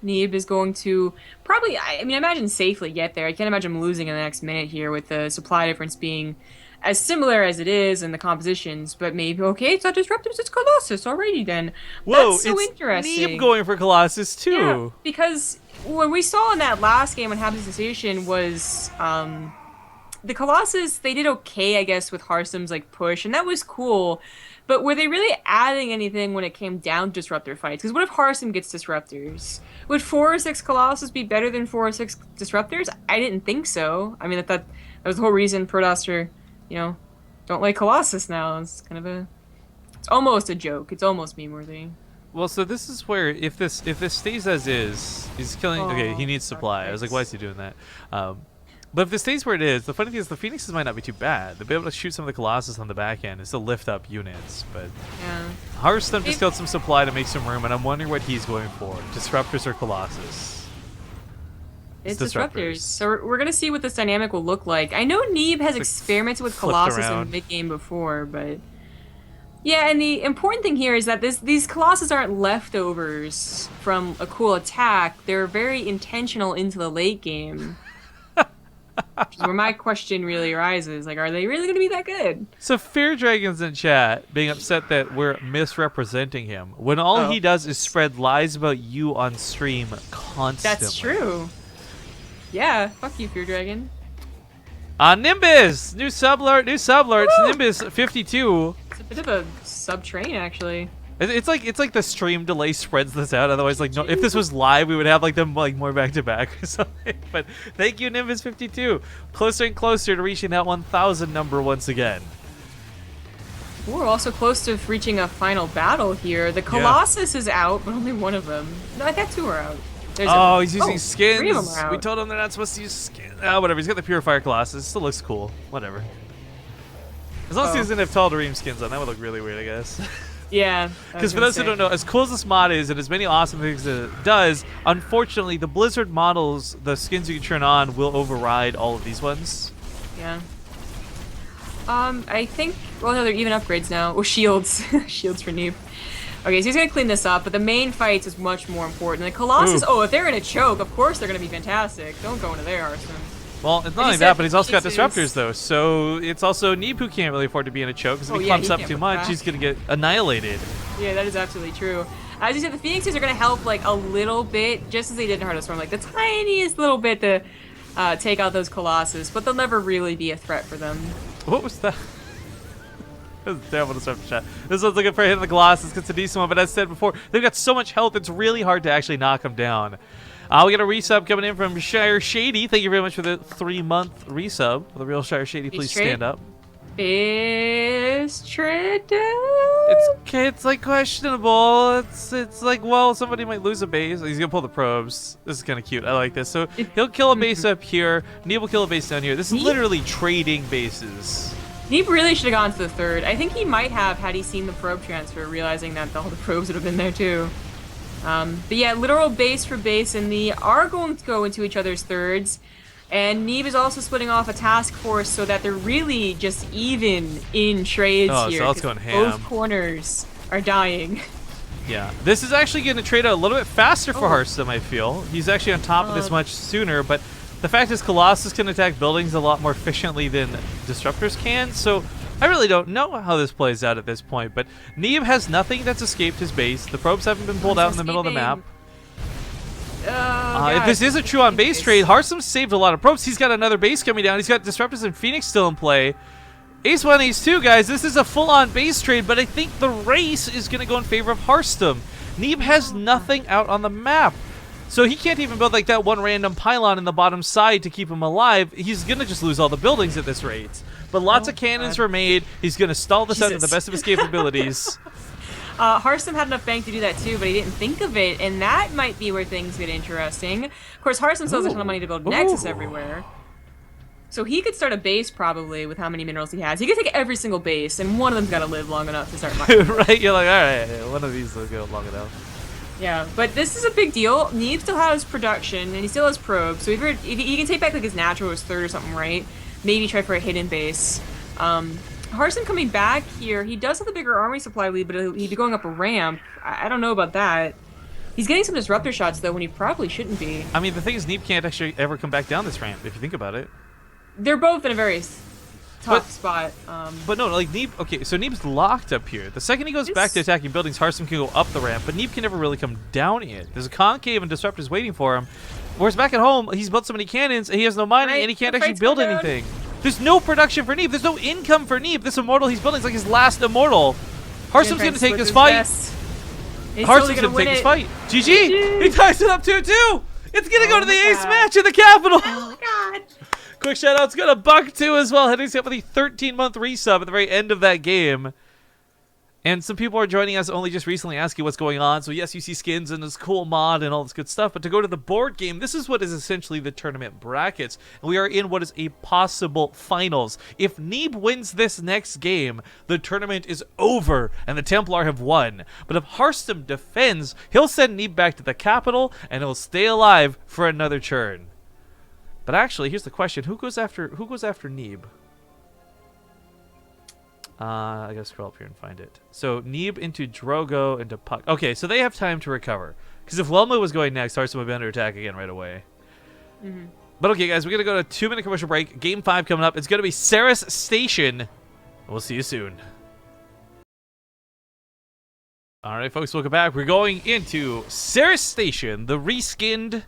S2: Neeb is going to probably, I imagine safely get there. I can't imagine him losing in the next minute here with the supply difference being as similar as it is in the compositions, but maybe, okay, it's not Disruptors, it's Colossus. Alrighty then.
S1: Whoa,
S2: that's so
S1: it's
S2: interesting.
S1: Neeb going for Colossus too.
S2: Yeah, because what we saw in that last game on Habitation was the Colossus, they did okay, I guess, with Harstem's like push, and that was cool. But were they really adding anything when it came down to Disruptor fights? Because what if Harstem gets Disruptors? Would 4 or 6 Colossus be better than 4 or 6 Disruptors? I didn't think so. I mean, that was the whole reason Protoss are, don't like Colossus now. It's kind of it's almost a joke. It's almost meme-worthy.
S1: Well, so this is where if this stays as is, he's killing. Okay, he needs supply. I was like, why is he doing that? But if this stays where it is, the funny thing is the Phoenixes might not be too bad. They'll be able to shoot some of the Colossus on the back end and still lift up units. But
S2: yeah,
S1: Harstem just got some supply to make some room, and I'm wondering what he's going for: Disruptors or Colossus.
S2: It's Disruptors. So we're going to see what this dynamic will look like. I know Neeb has experimented with Colossus in mid-game before, but yeah, and the important thing here is that these Colossus aren't leftovers from a cool attack. They're very intentional into the late game. Which is where my question really arises. Like, are they really going to be that good?
S1: So Fear Dragon's in chat being upset that we're misrepresenting him when all he does is spread lies about you on stream constantly.
S2: That's true. Yeah, fuck you, Fear Dragon.
S1: Nimbus! New sublord. It's Nimbus 52.
S2: It's a bit of a sub-train, actually.
S1: It's like the stream delay spreads this out. Otherwise, like, no, if this was live, we would have like them like more back to back or something. But thank you, Nimbus 52. Closer and closer to reaching that 1,000 number once again.
S2: We're also close to reaching a final battle here. The Colossus is out, but only one of them. No, I thought 2 are out.
S1: He's using skins.
S2: 3 of them are out.
S1: We told him they're not supposed to use skins. Whatever. He's got the Purifier Colossus. It still looks cool. Whatever. As long as he doesn't have Tal'Darim skins on, that would look really weird, I guess.
S2: Yeah.
S1: Because for those who don't know, as cool as this mod is and as many awesome things as it does, unfortunately, the Blizzard models, the skins you can turn on, will override all of these ones.
S2: Yeah. I think, well, no, they're even upgrades now. Oh, shields. Shields for Neeb. Okay, so he's going to clean this up, but the main fights is much more important. The Colossus, if they're in a choke, of course they're going to be fantastic. Don't go into there, Harstem.
S1: Well, it's not only that, but he's also got disruptors though, so it's also Neeb who can't really afford to be in a choke, because if he clumps up too much, he's gonna get annihilated.
S2: Yeah, that is absolutely true. As you said, the Phoenixes are gonna help like a little bit, just as they did in Heart of Storm, like the tiniest little bit to take out those Colossus, but they'll never really be a threat for them. What
S1: was that? That was a terrible disruptor shot. This one's looking for hitting the Colossus, it's a decent one, but as said before, they've got so much health, it's really hard to actually knock them down. We got a resub coming in from Shire Shady. Thank you very much for the 3-month resub. The real Shire Shady, please stand up.
S2: BaseTradeTV?
S1: It's okay, it's like questionable. It's like, well, somebody might lose a base. He's gonna pull the probes. This is kind of cute. I like this. So he'll kill a base up here. Neeb will kill a base down here. This is literally trading bases.
S2: Neeb really should have gone to the third. I think he might have had he seen the probe transfer, realizing that all the probes would have been there too. But yeah, literal base for base, and they are going to go into each other's thirds. And Neeb is also splitting off a task force so that they're really just even in trades here.
S1: So that's going ham.
S2: Both corners are dying.
S1: Yeah, this is actually going to trade out a little bit faster for Harstem, I feel. He's actually on top of this much sooner, but the fact is Colossus can attack buildings a lot more efficiently than Disruptors can, so I really don't know how this plays out at this point, but Neeb has nothing that's escaped his base. The probes haven't been pulled out in the middle of the map. If this is a true on base trade, Harstem saved a lot of probes. He's got another base coming down. He's got Disruptors and Phoenix still in play. Ace 1, Ace 2, guys. This is a full-on base trade, but I think the race is going to go in favor of Harstem. Neeb has nothing out on the map. So he can't even build like that one random pylon in the bottom side to keep him alive. He's going to just lose all the buildings at this rate. But lots of cannons were made. He's going to stall this out to the best of his capabilities.
S2: Harstem had enough bank to do that too, but he didn't think of it, and that might be where things get interesting. Of course, Harstem still has a ton of money to build Nexus everywhere. So he could start a base probably with how many minerals he has. He could take every single base, and one of them's got to live long enough to start mining.
S1: Right? You're like, all right, one of these will go long enough.
S2: Yeah, but this is a big deal. Neeb still has production, and he still has probes, so if he can take back like his natural or his third or something, right? Maybe try for a hidden base. Harstem coming back here, he does have the bigger army supply lead, but he'd be going up a ramp. I don't know about that. He's getting some disruptor shots, though, when he probably shouldn't be.
S1: I mean, the thing is, Neeb can't actually ever come back down this ramp, if you think about it.
S2: They're both in a very tough spot.
S1: But no, like Neeb, okay, so Neeb's locked up here. The second he goes back to attacking buildings, Harstem can go up the ramp, but Neeb can never really come down it. There's a concave and disruptors waiting for him. Whereas back at home, he's built so many cannons, and he has no mining, and he can't actually build anything. There's no production for Neeb. There's no income for Neeb. This immortal he's building is like his last immortal. Harstem's going to take this fight. Harstem's going to take this fight. GG! He ties it up 2-2. It's going to go to the ace match in the capital.
S2: Oh, my God.
S1: Quick shout out's got a buck too as well. Heading up with a 13-month resub at the very end of that game. And some people are joining us only just recently asking what's going on. So yes, you see skins and this cool mod and all this good stuff. But to go to the board game, this is what is essentially the tournament brackets. And we are in what is a possible finals. If Neeb wins this next game, the tournament is over and the Templar have won. But if Harstem defends, he'll send Neeb back to the capital and he'll stay alive for another turn. But actually, here's the question: who goes after Neeb? I gotta scroll up here and find it. So Neeb into Drogo into Puck. Okay, so they have time to recover. Because if Welma was going next, Harstem would be under attack again right away. But okay, guys, we're gonna go to a 2-minute commercial break. Game 5 coming up. It's gonna be Sarus Station. We'll see you soon. All right, folks, welcome back. We're going into Sarus Station, the reskinned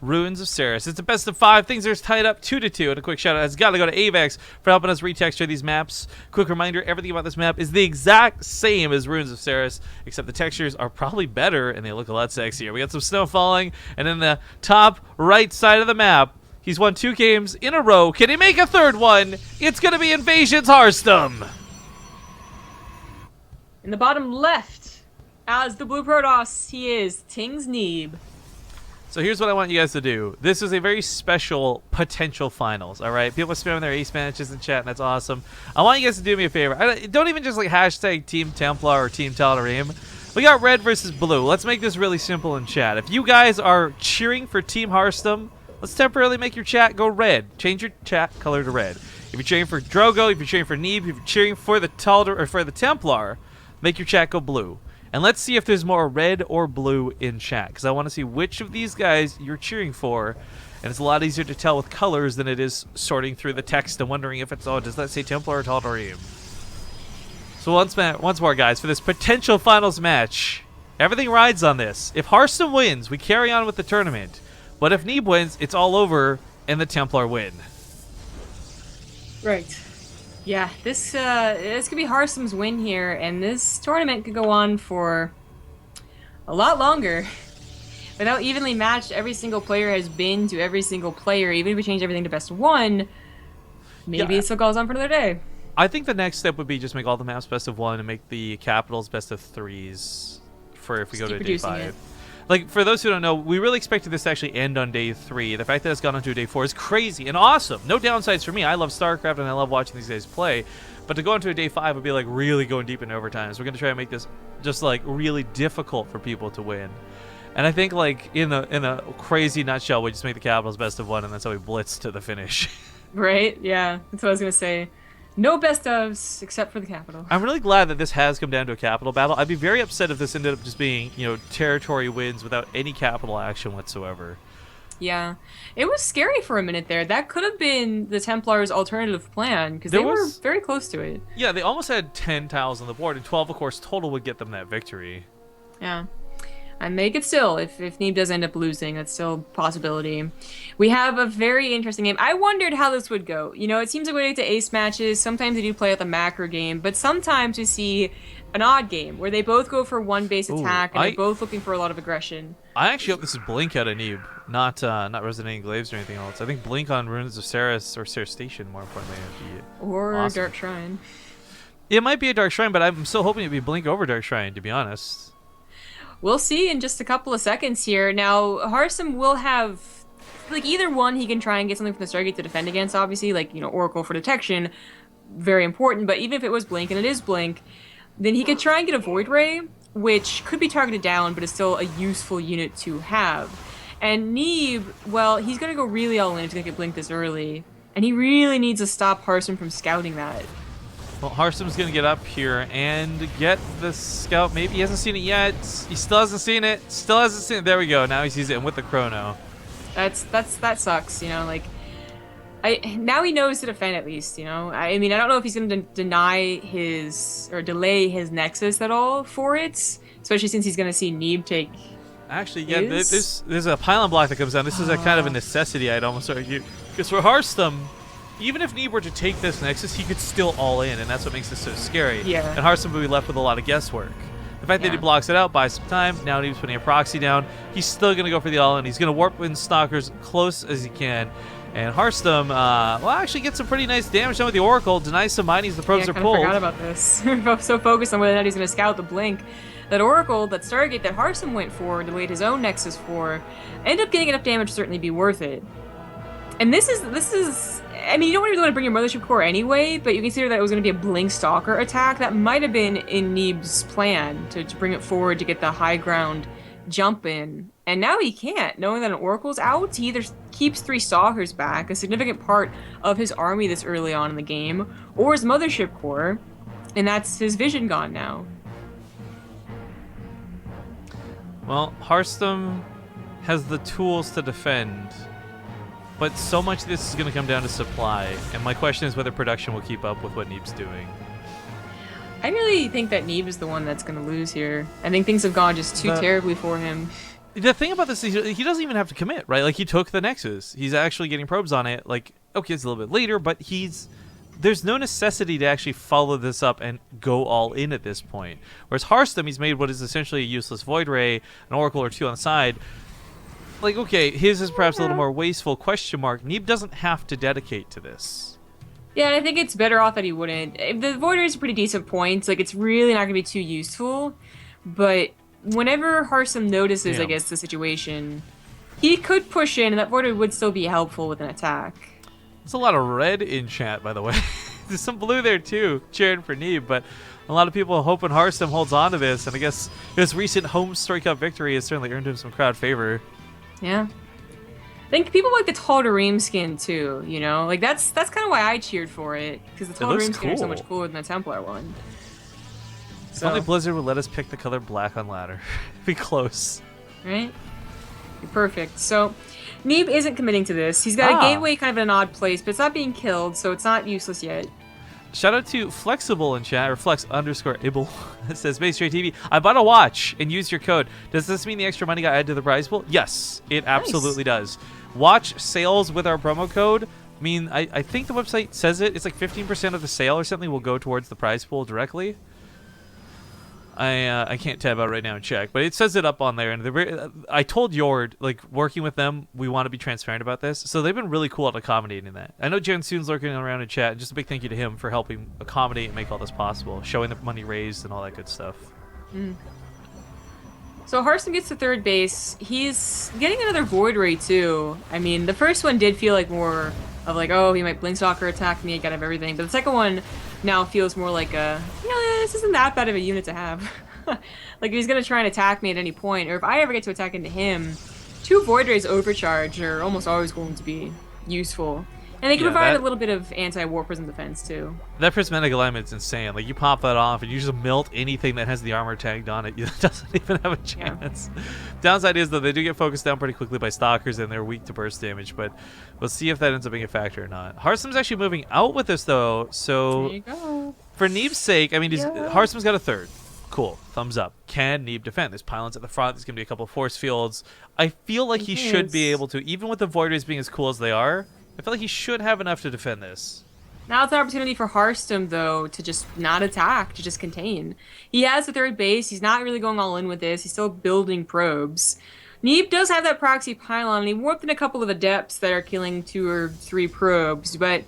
S1: Ruins of Sarus. It's a best of 5. Things are tied up 2-2. And a quick shout out has got to go to Avex for helping us retexture these maps. Quick reminder, everything about this map is the exact same as Ruins of Sarus, except the textures are probably better and they look a lot sexier. We got some snow falling, and in the top right side of the map, he's won 2 games in a row. Can he make a third one? It's going to be Invasion's Harstem.
S2: In the bottom left, as the Blue Protoss, he is Ting's Neeb.
S1: So here's what I want you guys to do. This is a very special potential finals, all right? People are spamming their ace matches in chat, and that's awesome. I want you guys to do me a favor. Don't even just like hashtag Team Templar or Team Tal'Darim. We got red versus blue. Let's make this really simple in chat. If you guys are cheering for Team Harstem, let's temporarily make your chat go red. Change your chat color to red. If you're cheering for Drogo, if you're cheering for Neeb, if you're cheering for the Templar, make your chat go blue. And let's see if there's more red or blue in chat, because I want to see which of these guys you're cheering for. And it's a lot easier to tell with colors than it is sorting through the text and wondering if it's, oh, does that say Templar or Tal'Darim? So once more, guys, for this potential finals match, everything rides on this. If Harstem wins, we carry on with the tournament. But if Neeb wins, it's all over and the Templar win.
S2: Right. Yeah, this could be Harstem's win here, and this tournament could go on for a lot longer. With how evenly matched every single player has been to every single player, even if we change everything to best of one, maybe it still goes on for another day.
S1: I think the next step would be just make all the maps best of one and make the capitals best of threes for if we go to day 5. Like, for those who don't know, we really expected this to actually end on day 3. The fact that it's gone on to day 4 is crazy and awesome. No downsides for me. I love StarCraft and I love watching these guys play. But to go into a day 5 would be like really going deep in overtime. So we're going to try and make this just like really difficult for people to win. And I think like in a crazy nutshell, we just make the capitals best of one, and that's how we blitz to the finish.
S2: Right? Yeah, that's what I was going to say. No best ofs except for the capital.
S1: I'm really glad that this has come down to a capital battle. I'd be very upset if this ended up just being, you know, territory wins without any capital action whatsoever.
S2: Yeah. It was scary for a minute there. That could have been the Templars' alternative plan, because they were very close to it.
S1: Yeah, they almost had 10 tiles on the board, and 12, of course, total would get them that victory.
S2: Yeah. And they could still, if Neeb does end up losing, that's still a possibility. We have a very interesting game. I wondered how this would go. You know, it seems like we get to ace matches. Sometimes they do play out the macro game, but sometimes we see an odd game where they both go for one base attack and they're both looking for a lot of aggression.
S1: I actually hope this is Blink out of Neeb, not Resonating Glaives or anything else. I think Blink on Runes of Sarus or Sarus Station, more importantly, would be
S2: or
S1: awesome.
S2: Dark Shrine.
S1: It might be a Dark Shrine, but I'm still hoping it'd be Blink over Dark Shrine, to be honest.
S2: We'll see in just a couple of seconds here. Now, Harstem will have, like, either one he can try and get something from the Stargate to defend against, obviously, like, you know, Oracle for detection, very important, but even if it was Blink, and it is Blink, then he could try and get a Void Ray, which could be targeted down, but is still a useful unit to have. And Neeb, well, he's going to go really all in if he's going to get Blink this early, and he really needs to stop Harstem from scouting that.
S1: Well, Harstem's going to get up here and get the scout. Maybe he hasn't seen it yet. He still hasn't seen it. Still hasn't seen it. There we go. Now he sees it, and with the chrono.
S2: That sucks, you know, like, now he knows to defend at least, you know. I mean, I don't know if he's going to deny his, or delay his Nexus at all for it, especially since he's going to see Neeb take.
S1: Actually, yeah, there's a pylon block that comes down. This is a kind of a necessity, I'd almost argue. Because for Harstem, even if Neeb were to take this Nexus, he could still all in, and that's what makes this so scary.
S2: Yeah.
S1: And Harstem would be left with a lot of guesswork. The fact that he blocks it out, buys some time, now Neeb's putting a proxy down, he's still going to go for the all-in. He's going to warp in Stalkers close as he can. And Harstem, well, actually gets some pretty nice damage done with the Oracle, denies some mining as the probes are pulled.
S2: I forgot about this. We're so focused on whether or not he's going to scout the Blink. That Oracle, that Stargate that Harstem went for, delayed his own Nexus for, ended up getting enough damage to certainly be worth it. And this is, I mean, you don't really want to bring your Mothership Core anyway, but you consider that it was going to be a Blink Stalker attack. That might have been in Neeb's plan, to bring it forward to get the high ground jump in. And now he can't, knowing that an Oracle's out. He either keeps 3 Stalkers back, a significant part of his army this early on in the game, or his Mothership Core, and that's his vision gone now.
S1: Well, Harstem has the tools to defend, but so much of this is going to come down to supply, and my question is whether production will keep up with what Neeb's doing.
S2: I really think that Neeb is the one that's going to lose here. I think things have gone just too terribly for him.
S1: The thing about this is he doesn't even have to commit, right? Like, he took the Nexus. He's actually getting probes on it. Like, okay, it's a little bit later, but there's no necessity to actually follow this up and go all in at this point. Whereas Harstem, he's made what is essentially a useless Void Ray, an Oracle or 2 on the side. Like, okay, his is perhaps a little more wasteful, question mark. Neeb doesn't have to dedicate to this.
S2: Yeah, and I think it's better off that he wouldn't. The Void Ray is a pretty decent point. Like, it's really not going to be too useful. But whenever Harstem notices, I guess, the situation, he could push in, and that Void Ray would still be helpful with an attack.
S1: There's a lot of red in chat, by the way. There's some blue there, too, cheering for Neeb. But a lot of people hoping Harstem holds on to this. And I guess his recent home Story Cup victory has certainly earned him some crowd favor.
S2: Yeah. I think people like the Tal'Darim skin too, you know? Like, that's kind of why I cheered for it, because the Tal'Darim skin is so much cooler than the Templar one.
S1: If
S2: So,
S1: only Blizzard would let us pick the color black on ladder. Be close.
S2: right? You're perfect. So, Neeb isn't committing to this. He's got a gateway kind of in an odd place, but it's not being killed, so it's not useless yet.
S1: Shout out to Flexible in chat, or Flex_able. It says, BaseTradeTV, I bought a watch and used your code. Does this mean the extra money got added to the prize pool? Yes, it absolutely does. Watch sales with our promo code mean, I think the website says it. It's like 15% of the sale or something will go towards the prize pool directly. I can't tab out right now and check, but it says it up on there. And I told Yord, like, working with them, we want to be transparent about this. So they've been really cool at accommodating that. I know Jansoon's lurking around in chat, and just a big thank you to him for helping accommodate and make all this possible, showing the money raised and all that good stuff.
S2: So Harstem gets to third base. He's getting another Void Ray too. I mean, the first one did feel like more of like, oh, he might Blinkstalker attack me, I gotta have everything. But the second one now feels more like a, you know, this isn't that bad of a unit to have. Like, he's gonna try and attack me at any point, or if I ever get to attack into him, 2 Void Rays overcharge are almost always going to be useful. And they can provide a little bit of anti-Warp Prism defense, too.
S1: That prismatic alignment's insane. Like, you pop that off, and you just melt anything that has the armor tagged on it. It doesn't even have a chance. Yeah. Downside is, though, they do get focused down pretty quickly by Stalkers, and they're weak to burst damage, but we'll see if that ends up being a factor or not. Harstem's actually moving out with this, though, so...
S2: There you go.
S1: For Neeb's sake, I mean, Harstem's got a third. Cool. Thumbs up. Can Neeb defend? There's pylons at the front. There's going to be a couple of force fields. I feel like he should be able to, even with the Void Rays being as cool as they are, I feel like he should have enough to defend this.
S2: Now it's an opportunity for Harstem, though, to just not attack, to just contain. He has the third base. He's not really going all in with this. He's still building probes. Neeb does have that proxy pylon, and he warped in a couple of adepts that are killing 2 or 3 probes, but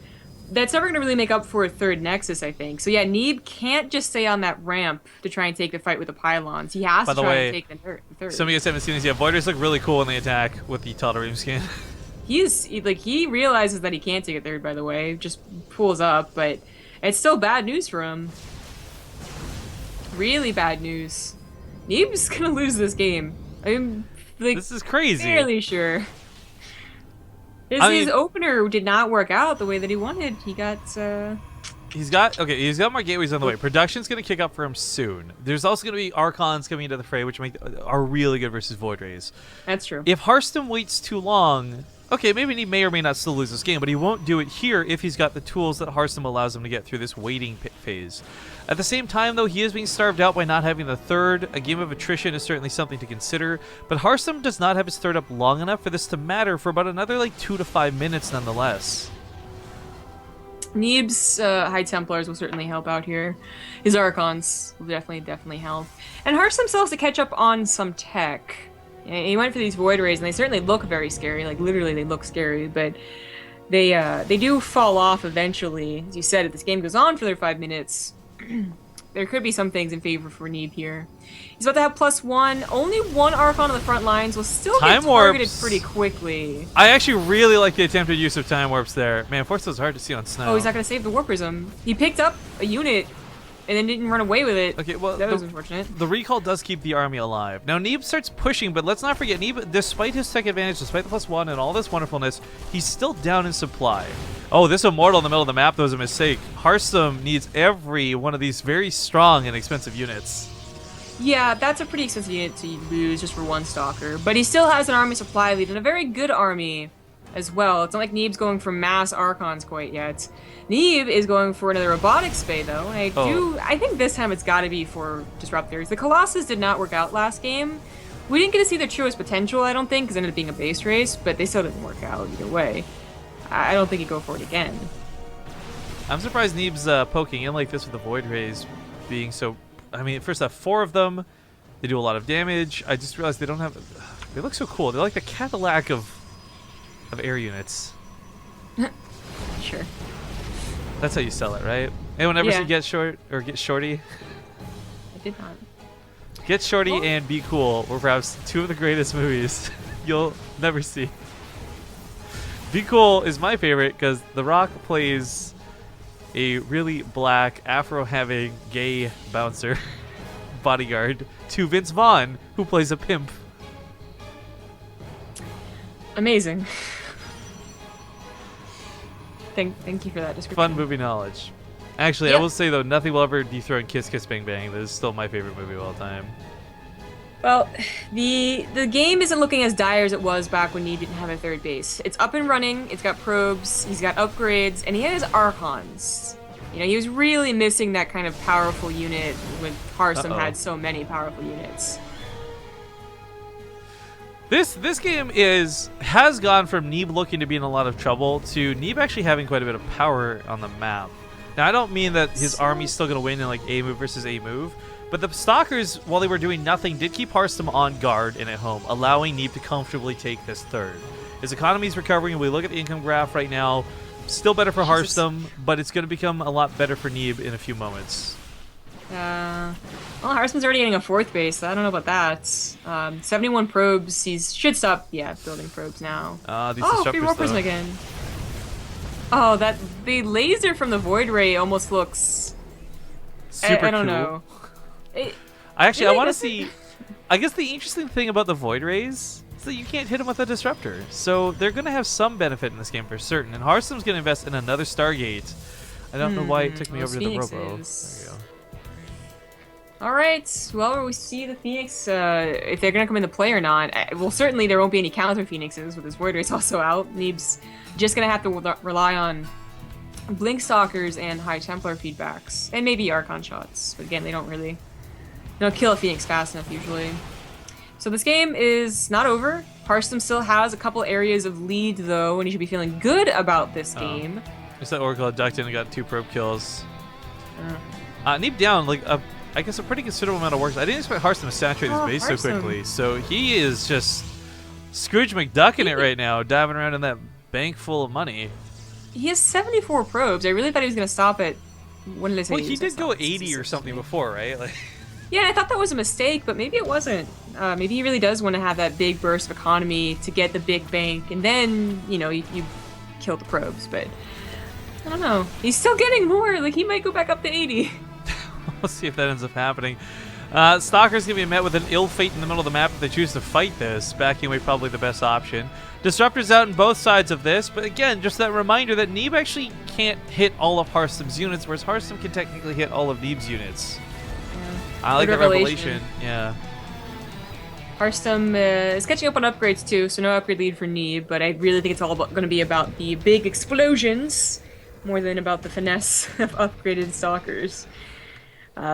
S2: that's never going to really make up for a third nexus, I think. So yeah, Neeb can't just stay on that ramp to try and take the fight with the pylons. He has to try and take the third.
S1: Some of you guys haven't seen this yet. Void Rays look really cool when they attack with the Tal'Darim skin.
S2: He realizes that he can't take a third, by the way. Just pulls up, but it's still bad news for him. Really bad news. Neeb's gonna lose this game. I'm like,
S1: this is crazy.
S2: Fairly sure. His opener did not work out the way that he wanted. He got
S1: He's got more gateways on the way. Production's gonna kick up for him soon. There's also gonna be Archons coming into the fray, which are really good versus Void Rays.
S2: That's true.
S1: If Harstem waits too long, okay, maybe he may or may not still lose this game, but he won't do it here if he's got the tools that Harstem allows him to get through this waiting phase. At the same time, though, he is being starved out by not having the third. A game of attrition is certainly something to consider, but Harstem does not have his third up long enough for this to matter for about another, like, 2 to 5 minutes nonetheless.
S2: Neeb's High Templars will certainly help out here. His Archons will definitely help. And Harstem still has to catch up on some tech. He went for these Void Rays, and they certainly look very scary. Like, literally, they look scary, but they do fall off eventually. As you said, if this game goes on for their 5 minutes, there could be some things in favor for Neeb here. He's about to have +1. Only 1 Archon on the front lines will still get targeted pretty quickly.
S1: I actually really like the attempted use of Time Warps there. Man, Force is hard to see on snow.
S2: Oh, he's not going to save the Warp Prism. He picked up a unit and then didn't run away with it.
S1: Okay, well,
S2: that was unfortunate.
S1: The recall does keep the army alive. Now, Neeb starts pushing, but let's not forget, Neeb, despite his tech advantage, despite the +1 and all this wonderfulness, he's still down in supply. Oh, this Immortal in the middle of the map, though, is a mistake. Harstem needs every one of these very strong and expensive units.
S2: Yeah, that's a pretty expensive unit to lose just for 1 Stalker, but he still has an army supply lead and a very good army as well. It's not like Neeb's going for mass Archons quite yet. Neeb is going for another Robotic Spay, though, and I think this time it's got to be for Disruptors. The Colossus did not work out last game. We didn't get to see their truest potential, I don't think, because it ended up being a base race, but they still didn't work out either way. I don't think he'd go for it again.
S1: I'm surprised Neeb's poking in like this with the Void Rays being so... I mean, first off, 4 of them, they do a lot of damage. I just realized they don't have... They look so cool. They're like the Cadillac of air units.
S2: Sure.
S1: That's how you sell it, right? Anyone ever see Get Short or Get Shorty?
S2: I did not.
S1: Get Shorty and Be Cool were perhaps 2 of the greatest movies you'll never see. Be Cool is my favorite because The Rock plays a really black, afro-having, gay bouncer bodyguard to Vince Vaughn, who plays a pimp.
S2: Amazing. Thank you for that description.
S1: Fun movie knowledge. Actually, I
S2: Yep.
S1: will say though, nothing will ever dethrone Kiss Kiss Bang Bang. That is still my favorite movie of all time.
S2: Well, the game isn't looking as dire as it was back when Neeb didn't have a third base. It's up and running, it's got probes, he's got upgrades, and he has Archons. You know, he was really missing that kind of powerful unit when Harstem had so many powerful units.
S1: This game has gone from Neeb looking to be in a lot of trouble to Neeb actually having quite a bit of power on the map. Now, I don't mean that his army's still going to win in like A move versus A move, but the Stalkers, while they were doing nothing, did keep Harstem on guard and at home, allowing Neeb to comfortably take this third. His economy's recovering, and we look at the income graph right now. Still better for Harstem, but it's going to become a lot better for Neeb in a few moments.
S2: Well, Harstem's already getting a fourth base, so I don't know about that. 71 probes, he should stop, building probes now.
S1: These
S2: free
S1: disruptors,
S2: war person
S1: though.
S2: again. Oh, the laser from the Void Ray almost looks...
S1: Super
S2: I don't
S1: cool.
S2: know.
S1: I
S2: really
S1: want to
S2: doesn't-
S1: see... I guess the interesting thing about the Void Rays is that you can't hit them with a Disruptor. So they're going to have some benefit in this game for certain. And Harstem's going to invest in another Stargate. I don't know why it took me over to the Robo. There you go.
S2: Alright, well, we see the Phoenix, if they're gonna come into play or not. Well, certainly there won't be any counter Phoenixes with his Void Rays also out. Neeb's just gonna have to rely on Blink Stalkers and High Templar feedbacks. And maybe Archon shots. But again, they don't kill a Phoenix fast enough usually. So this game is not over. Harstem still has a couple areas of lead though, and you should be feeling good about this game.
S1: Just that Oracle ducked in and got 2 probe kills. Neeb down, like, I guess a pretty considerable amount of work. I didn't expect Harstem to saturate his base so quickly. So he is just Scrooge McDucking it right now, diving around in that bank full of money.
S2: He has 74 probes. I really thought he was going to stop at... What did I say?
S1: Well, he did go 80 or something before, right? Like,
S2: yeah, I thought that was a mistake, but maybe it wasn't. Maybe he really does want to have that big burst of economy to get the big bank, and then, you know, you kill the probes, but... I don't know. He's still getting more. Like, he might go back up to 80.
S1: we'll see if that ends up happening. Stalker's going to be met with an ill fate in the middle of the map if they choose to fight this. Backing away probably the best option. Disruptor's out on both sides of this, but again, just that reminder that Neeb actually can't hit all of Harstem's units, whereas Harstem can technically hit all of Neeb's units.
S2: Yeah.
S1: I like the revelation. Yeah.
S2: Harstem is catching up on upgrades too, so no upgrade lead for Neeb, but I really think it's all going to be about the big explosions more than about the finesse of upgraded Stalkers.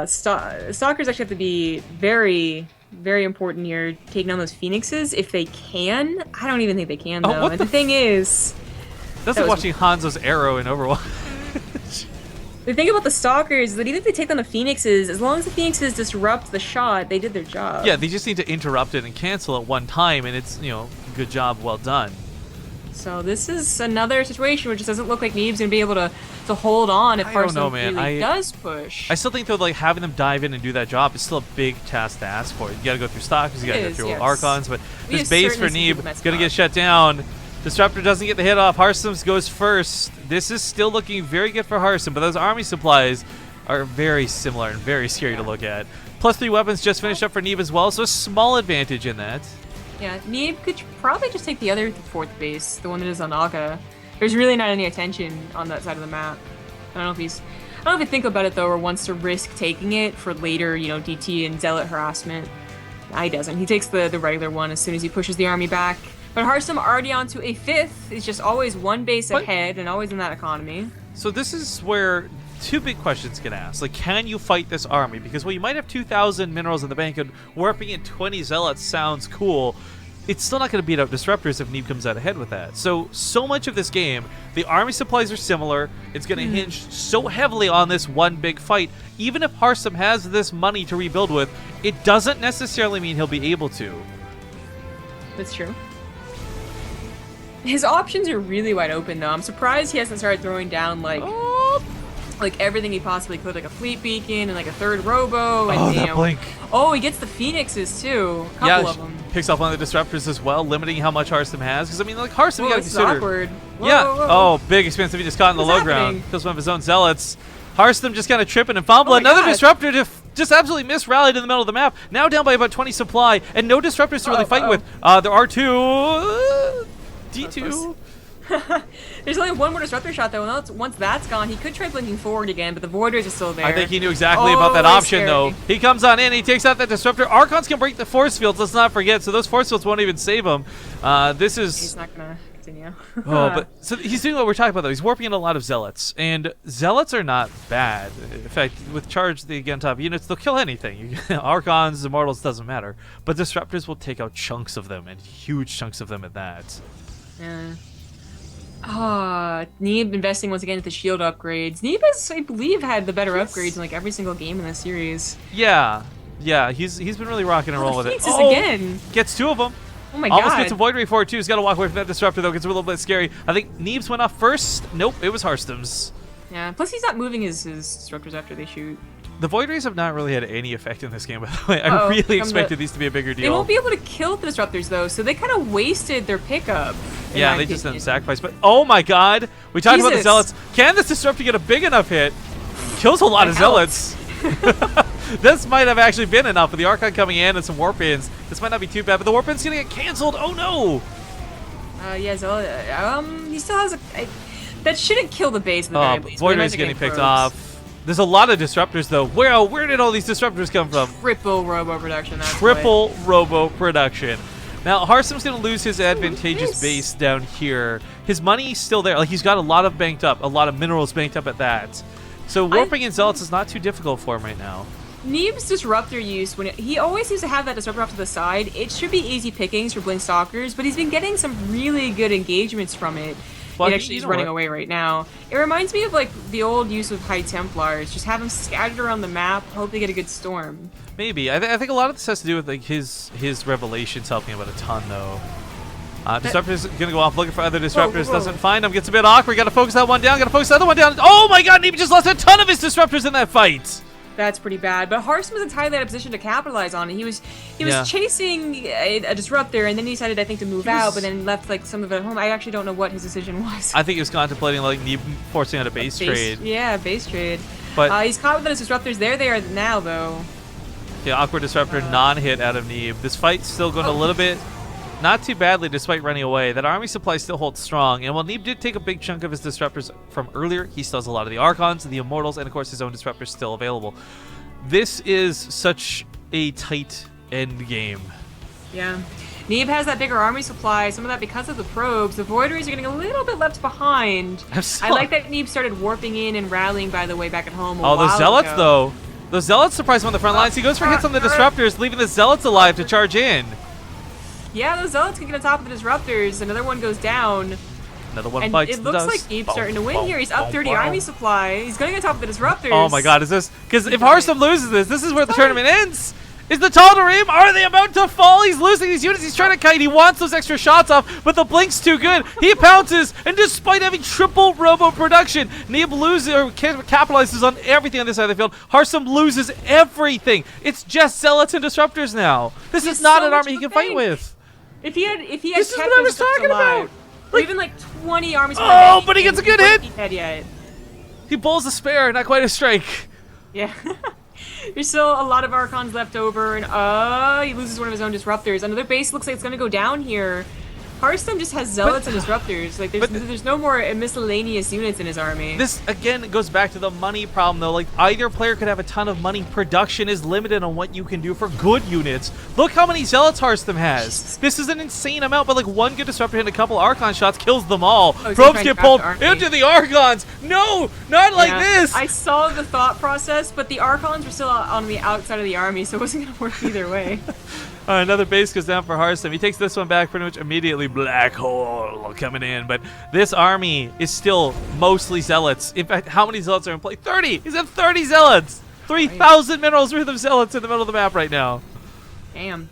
S2: Stalkers actually have to be very, very important here, taking on those Phoenixes if they can. I don't even think they can, though. And the thing is...
S1: That's like watching Hanzo's arrow in Overwatch.
S2: The thing about the Stalkers is that even if they take down the Phoenixes, as long as the Phoenixes disrupt the shot, they did their job.
S1: Yeah, they just need to interrupt it and cancel at one time, and it's, you know, good job, well done.
S2: So this is another situation which just doesn't look like Neeb's going to be able to hold on if Harstem really does push.
S1: I still think, though, like, having them dive in and do that job is still a big task to ask for. You got to go through Stalkers, you got to go through Archons, but this base for Neeb is going to get shut down. Disruptor doesn't get the hit off. Harstem goes first. This is still looking very good for Harstem, but those army supplies are very similar and very scary to look at. +3 weapons just finished up for Neeb as well, so a small advantage in that.
S2: Yeah, Neeb could probably just take the other fourth base, the one that is on Aga. There's really not any attention on that side of the map. I don't know if he think about it though, or wants to risk taking it for later, you know, DT and Zealot harassment. He doesn't. He takes the regular one as soon as he pushes the army back. But Harstem already onto a 5th. It's just always one base ahead and always in that economy.
S1: So this is where 2 big questions get asked. Like, can you fight this army? Because, well, you might have 2,000 minerals in the bank, and warping in 20 zealots sounds cool. It's still not going to beat out Disruptors if Neeb comes out ahead with that. So much of this game, the army supplies are similar. It's going to hinge so heavily on this one big fight. Even if Harstem has this money to rebuild with, it doesn't necessarily mean he'll be able to.
S2: That's true. His options are really wide open, though. I'm surprised he hasn't started throwing down, like everything he possibly could, like a fleet beacon and like a third robo. And,
S1: that blink.
S2: Oh, he gets the Phoenixes, too. A couple of them.
S1: Picks off one of the Disruptors as well, limiting how much Harstem has. Because, I mean, like, Harstem, you gotta consider.
S2: Awkward. Whoa,
S1: yeah.
S2: whoa.
S1: Oh, big expensive. He just caught in the low ground. Kills one of his own zealots. Harstem just kind of tripping and fumbling. Another Disruptor to just absolutely misrallied in the middle of the map. Now down by about 20 supply, and no Disruptors to really fight with. There are 2. D2.
S2: There's only one more disruptor shot though, and once that's gone, he could try blinking forward again, but the Voiders are still there.
S1: I think he knew exactly about that option
S2: scary.
S1: though. He comes on in, he takes out that disruptor. Archons can break the force fields, let's not forget, so those force fields won't even save him. This is...
S2: He's not gonna continue.
S1: Oh, but so he's doing what we're talking about though. He's warping in a lot of Zealots, and Zealots are not bad. In fact, with charge the again top units, they'll kill anything. Archons, Immortals, doesn't matter. But Disruptors will take out chunks of them, and huge chunks of them at that.
S2: Yeah. Neeb investing once again into the shield upgrades. Neeb has, I believe, had the better upgrades in like every single game in this series.
S1: Yeah, he's been really rocking and rolling with it.
S2: Again.
S1: Gets 2 of them.
S2: Oh my god.
S1: Almost gets a Void Ray for it too. He's got to walk away from that Disruptor though. Gets a little bit scary. I think Neeb's went off first. Nope, it was Harstem's.
S2: Yeah, plus he's not moving his Disruptors after they shoot.
S1: The Void Rays have not really had any effect in this game, by the way. I really expected these to be a bigger deal.
S2: They won't be able to kill the Disruptors, though, so they kind of wasted their pickup.
S1: Yeah, they just didn't sacrifice. But, oh my god! We talked about the Zealots. Can this Disruptor get a big enough hit? Kills a lot of Zealots. This might have actually been enough with the Archon coming in and some Warp-Ins. This might not be too bad, but the Warp-In's going to get canceled. Oh, no!
S2: Yeah, Zealot, he still has a... that shouldn't kill the base in the very least.
S1: Void Ray's getting picked off. There's a lot of Disruptors, though. Where did all these Disruptors come from?
S2: Triple Robo Production, that's
S1: Triple Robo Production. Now, Harstem's going to lose his advantageous base down here. His money's still there. Like, he's got a lot of banked up, a lot of minerals banked up at that. So warping in Zealots is not too difficult for him right now.
S2: Neeb's Disruptor use, he always seems to have that Disruptor off to the side. It should be easy pickings for Blink Stalkers, but he's been getting some really good engagements from it. Well, he's running away right now. It reminds me of like the old use of High Templars. Just have them scattered around the map, hope they get a good storm.
S1: Maybe. I think a lot of this has to do with like his revelations helping him out a ton though. Disruptor's gonna go off looking for other Disruptors, doesn't find them, gets a bit awkward, gotta focus that one down, gotta focus the other one down. Oh my god, Neeb just lost a ton of his Disruptors in that fight!
S2: That's pretty bad, but Harstem was entirely out of position to capitalize on it. He was chasing a Disruptor, and then he decided, I think, to move out, but then left like some of it at home. I actually don't know what his decision was.
S1: I think he was contemplating like Neeb forcing out a base trade.
S2: Yeah, base trade.
S1: But
S2: he's caught with those Disruptors. There they are now, though.
S1: Yeah, awkward Disruptor non-hit out of Neeb. This fight's still going a little bit, not too badly despite running away. That army supply still holds strong, and while Neeb did take a big chunk of his Disruptors from earlier, he still has a lot of the Archons, the Immortals, and of course his own Disruptors still available. This is such a tight end game.
S2: Yeah. Neeb has that bigger army supply, some of that because of the probes. The Void Rays are getting a little bit left behind. I like that Neeb started warping in and rallying, by the way, back at home a while
S1: those Zealots,
S2: ago.
S1: though. Those Zealots surprise him on the front lines. He goes for hits on the Disruptors, leaving the Zealots alive to charge in.
S2: Yeah, those Zealots can get on top of the Disruptors. Another one goes down.
S1: Another one
S2: and
S1: bites
S2: it
S1: the
S2: looks
S1: dust.
S2: like Neeb's starting to win here. He's up 30 army supply. He's going to get on top of the Disruptors.
S1: Oh my god, is this... Because if Harstem loses this is where the tournament ends. Is the Tal'Darim? Are they about to fall? He's losing these units. He's trying to kite. He wants those extra shots off, but the blink's too good. He pounces, and despite having triple robo production, Neeb loses or capitalizes on everything on this side of the field. Harstem loses everything. It's just Zealots and Disruptors now. This is not an army he can fight with.
S2: If he had
S1: this is what I was talking about.
S2: Like, even like 20 armies.
S1: Oh, but he gets a good hit.
S2: Yet.
S1: He bowls a spare, not quite a strike.
S2: Yeah. There's still a lot of Archons left over, and he loses one of his own Disruptors. Another base looks like it's going to go down here. Harstem just has Zealots and Disruptors. Like, there's no more miscellaneous units in his army.
S1: This, again, goes back to the money problem, though. Like, either player could have a ton of money. Production is limited on what you can do for good units. Look how many Zealots Harstem has. Jesus. This is an insane amount, but, like, one good Disruptor and a couple Archon shots kills them all. Probes get pulled into the Archons. No, not like this.
S2: I saw the thought process, but the Archons were still on the outside of the army, so it wasn't going to work either way.
S1: Another base goes down for Harstem. He takes this one back pretty much immediately. Black hole coming in. But this army is still mostly Zealots. In fact, how many Zealots are in play? 30! He's at 30 Zealots! 3,000 minerals worth of Zealots in the middle of the map right now.
S2: Damn.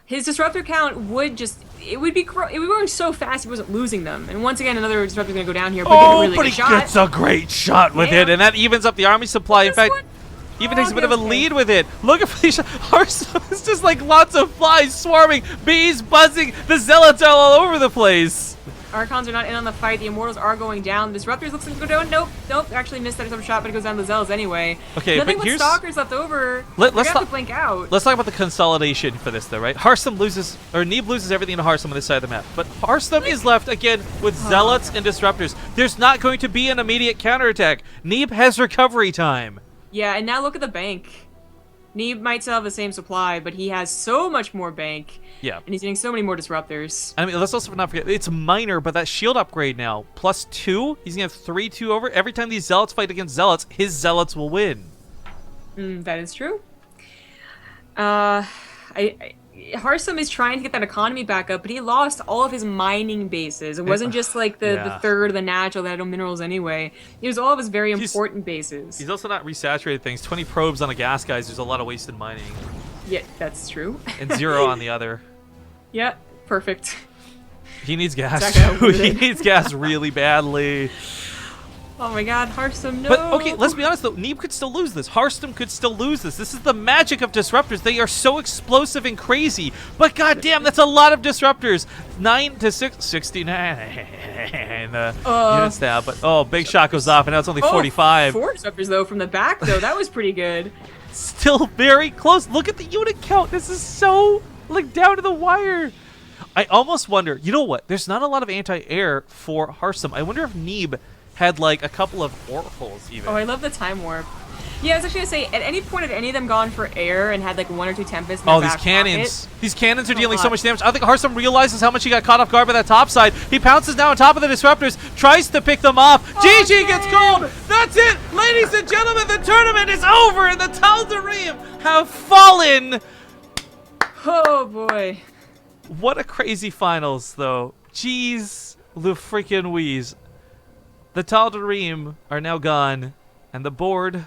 S2: His Disruptor count would just... It would be going so fast he wasn't losing them. And once again, another Disruptor's going to go down here. But
S1: he gets a great shot with it. And that evens up the army supply. In fact... Even takes a bit of a lead with it. Look at Harstem. It's just like lots of flies swarming, bees buzzing, the Zealots all over the place.
S2: Archons are not in on the fight. The Immortals are going down. Disruptors looks like to go down. Nope. Actually missed that some shot, but it goes down to the Zealots anyway.
S1: Okay,
S2: Nothing
S1: but
S2: but Stalkers left over.
S1: Let's
S2: have to blink out.
S1: Let's talk about the consolidation for this, though, right? Harstem loses, or Neeb loses everything to Harstem on this side of the map, but Harstem is left again with Zealots and Disruptors. There's not going to be an immediate counterattack. Neeb has recovery time.
S2: Yeah, and now look at the bank. Neeb might still have the same supply, but he has so much more bank.
S1: Yeah.
S2: And he's getting so many more Disruptors.
S1: I mean, let's also not forget, it's minor, but that shield upgrade now, +2, he's going to have 3-2 over. Every time these Zealots fight against Zealots, his Zealots will win.
S2: That is true. Harstem is trying to get that economy back up, but he lost all of his mining bases. It wasn't just like the third of the natural that had no minerals anyway. It was all of his very important bases.
S1: He's also not resaturated things. 20 probes on a gas, guys. There's a lot of wasted mining.
S2: Yeah, that's true.
S1: And 0 on the other.
S2: Yeah, perfect.
S1: He needs gas.
S2: Exactly.
S1: He needs gas really badly.
S2: Oh my god, Harstem, no!
S1: But, okay, let's be honest, though. Neeb could still lose this. Harstem could still lose this. This is the magic of Disruptors. They are so explosive and crazy. But goddamn, that's a lot of Disruptors. 9 to 6, 69 units now. But, big shot goes off, and now it's only 45.
S2: 4 Disruptors, though, from the back, though. That was pretty good.
S1: Still very close. Look at the unit count. This is so, like, down to the wire. I almost wonder, you know what? There's not a lot of anti-air for Harstem. I wonder if Neeb had like a couple of oracles even.
S2: Oh, I love the time warp. Yeah, I was actually gonna say, at any point had any of them gone for air and had like 1 or 2 tempests in their
S1: these
S2: back
S1: cannons.
S2: pocket?
S1: These cannons are dealing so much damage. I think Harstem realizes how much he got caught off guard by that top side. He pounces now on top of the Disruptors, tries to pick them off. GG gets cold! That's it! Ladies and gentlemen, the tournament is over and the Tal'Darim have fallen!
S2: Oh boy.
S1: What a crazy finals, though. Jeez, the freaking wheeze. The Tal'Darim are now gone, and the board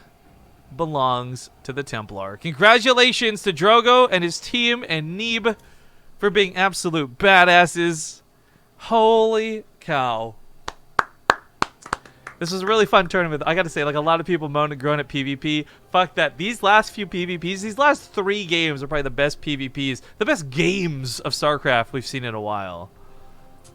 S1: belongs to the Templar. Congratulations to Drogo and his team and Neeb for being absolute badasses. Holy cow. This was a really fun tournament. I gotta say, like, a lot of people moaned and groaned at PvP. Fuck that. These last few PvPs, these last 3 games are probably the best PvPs, the best games of StarCraft we've seen in a while.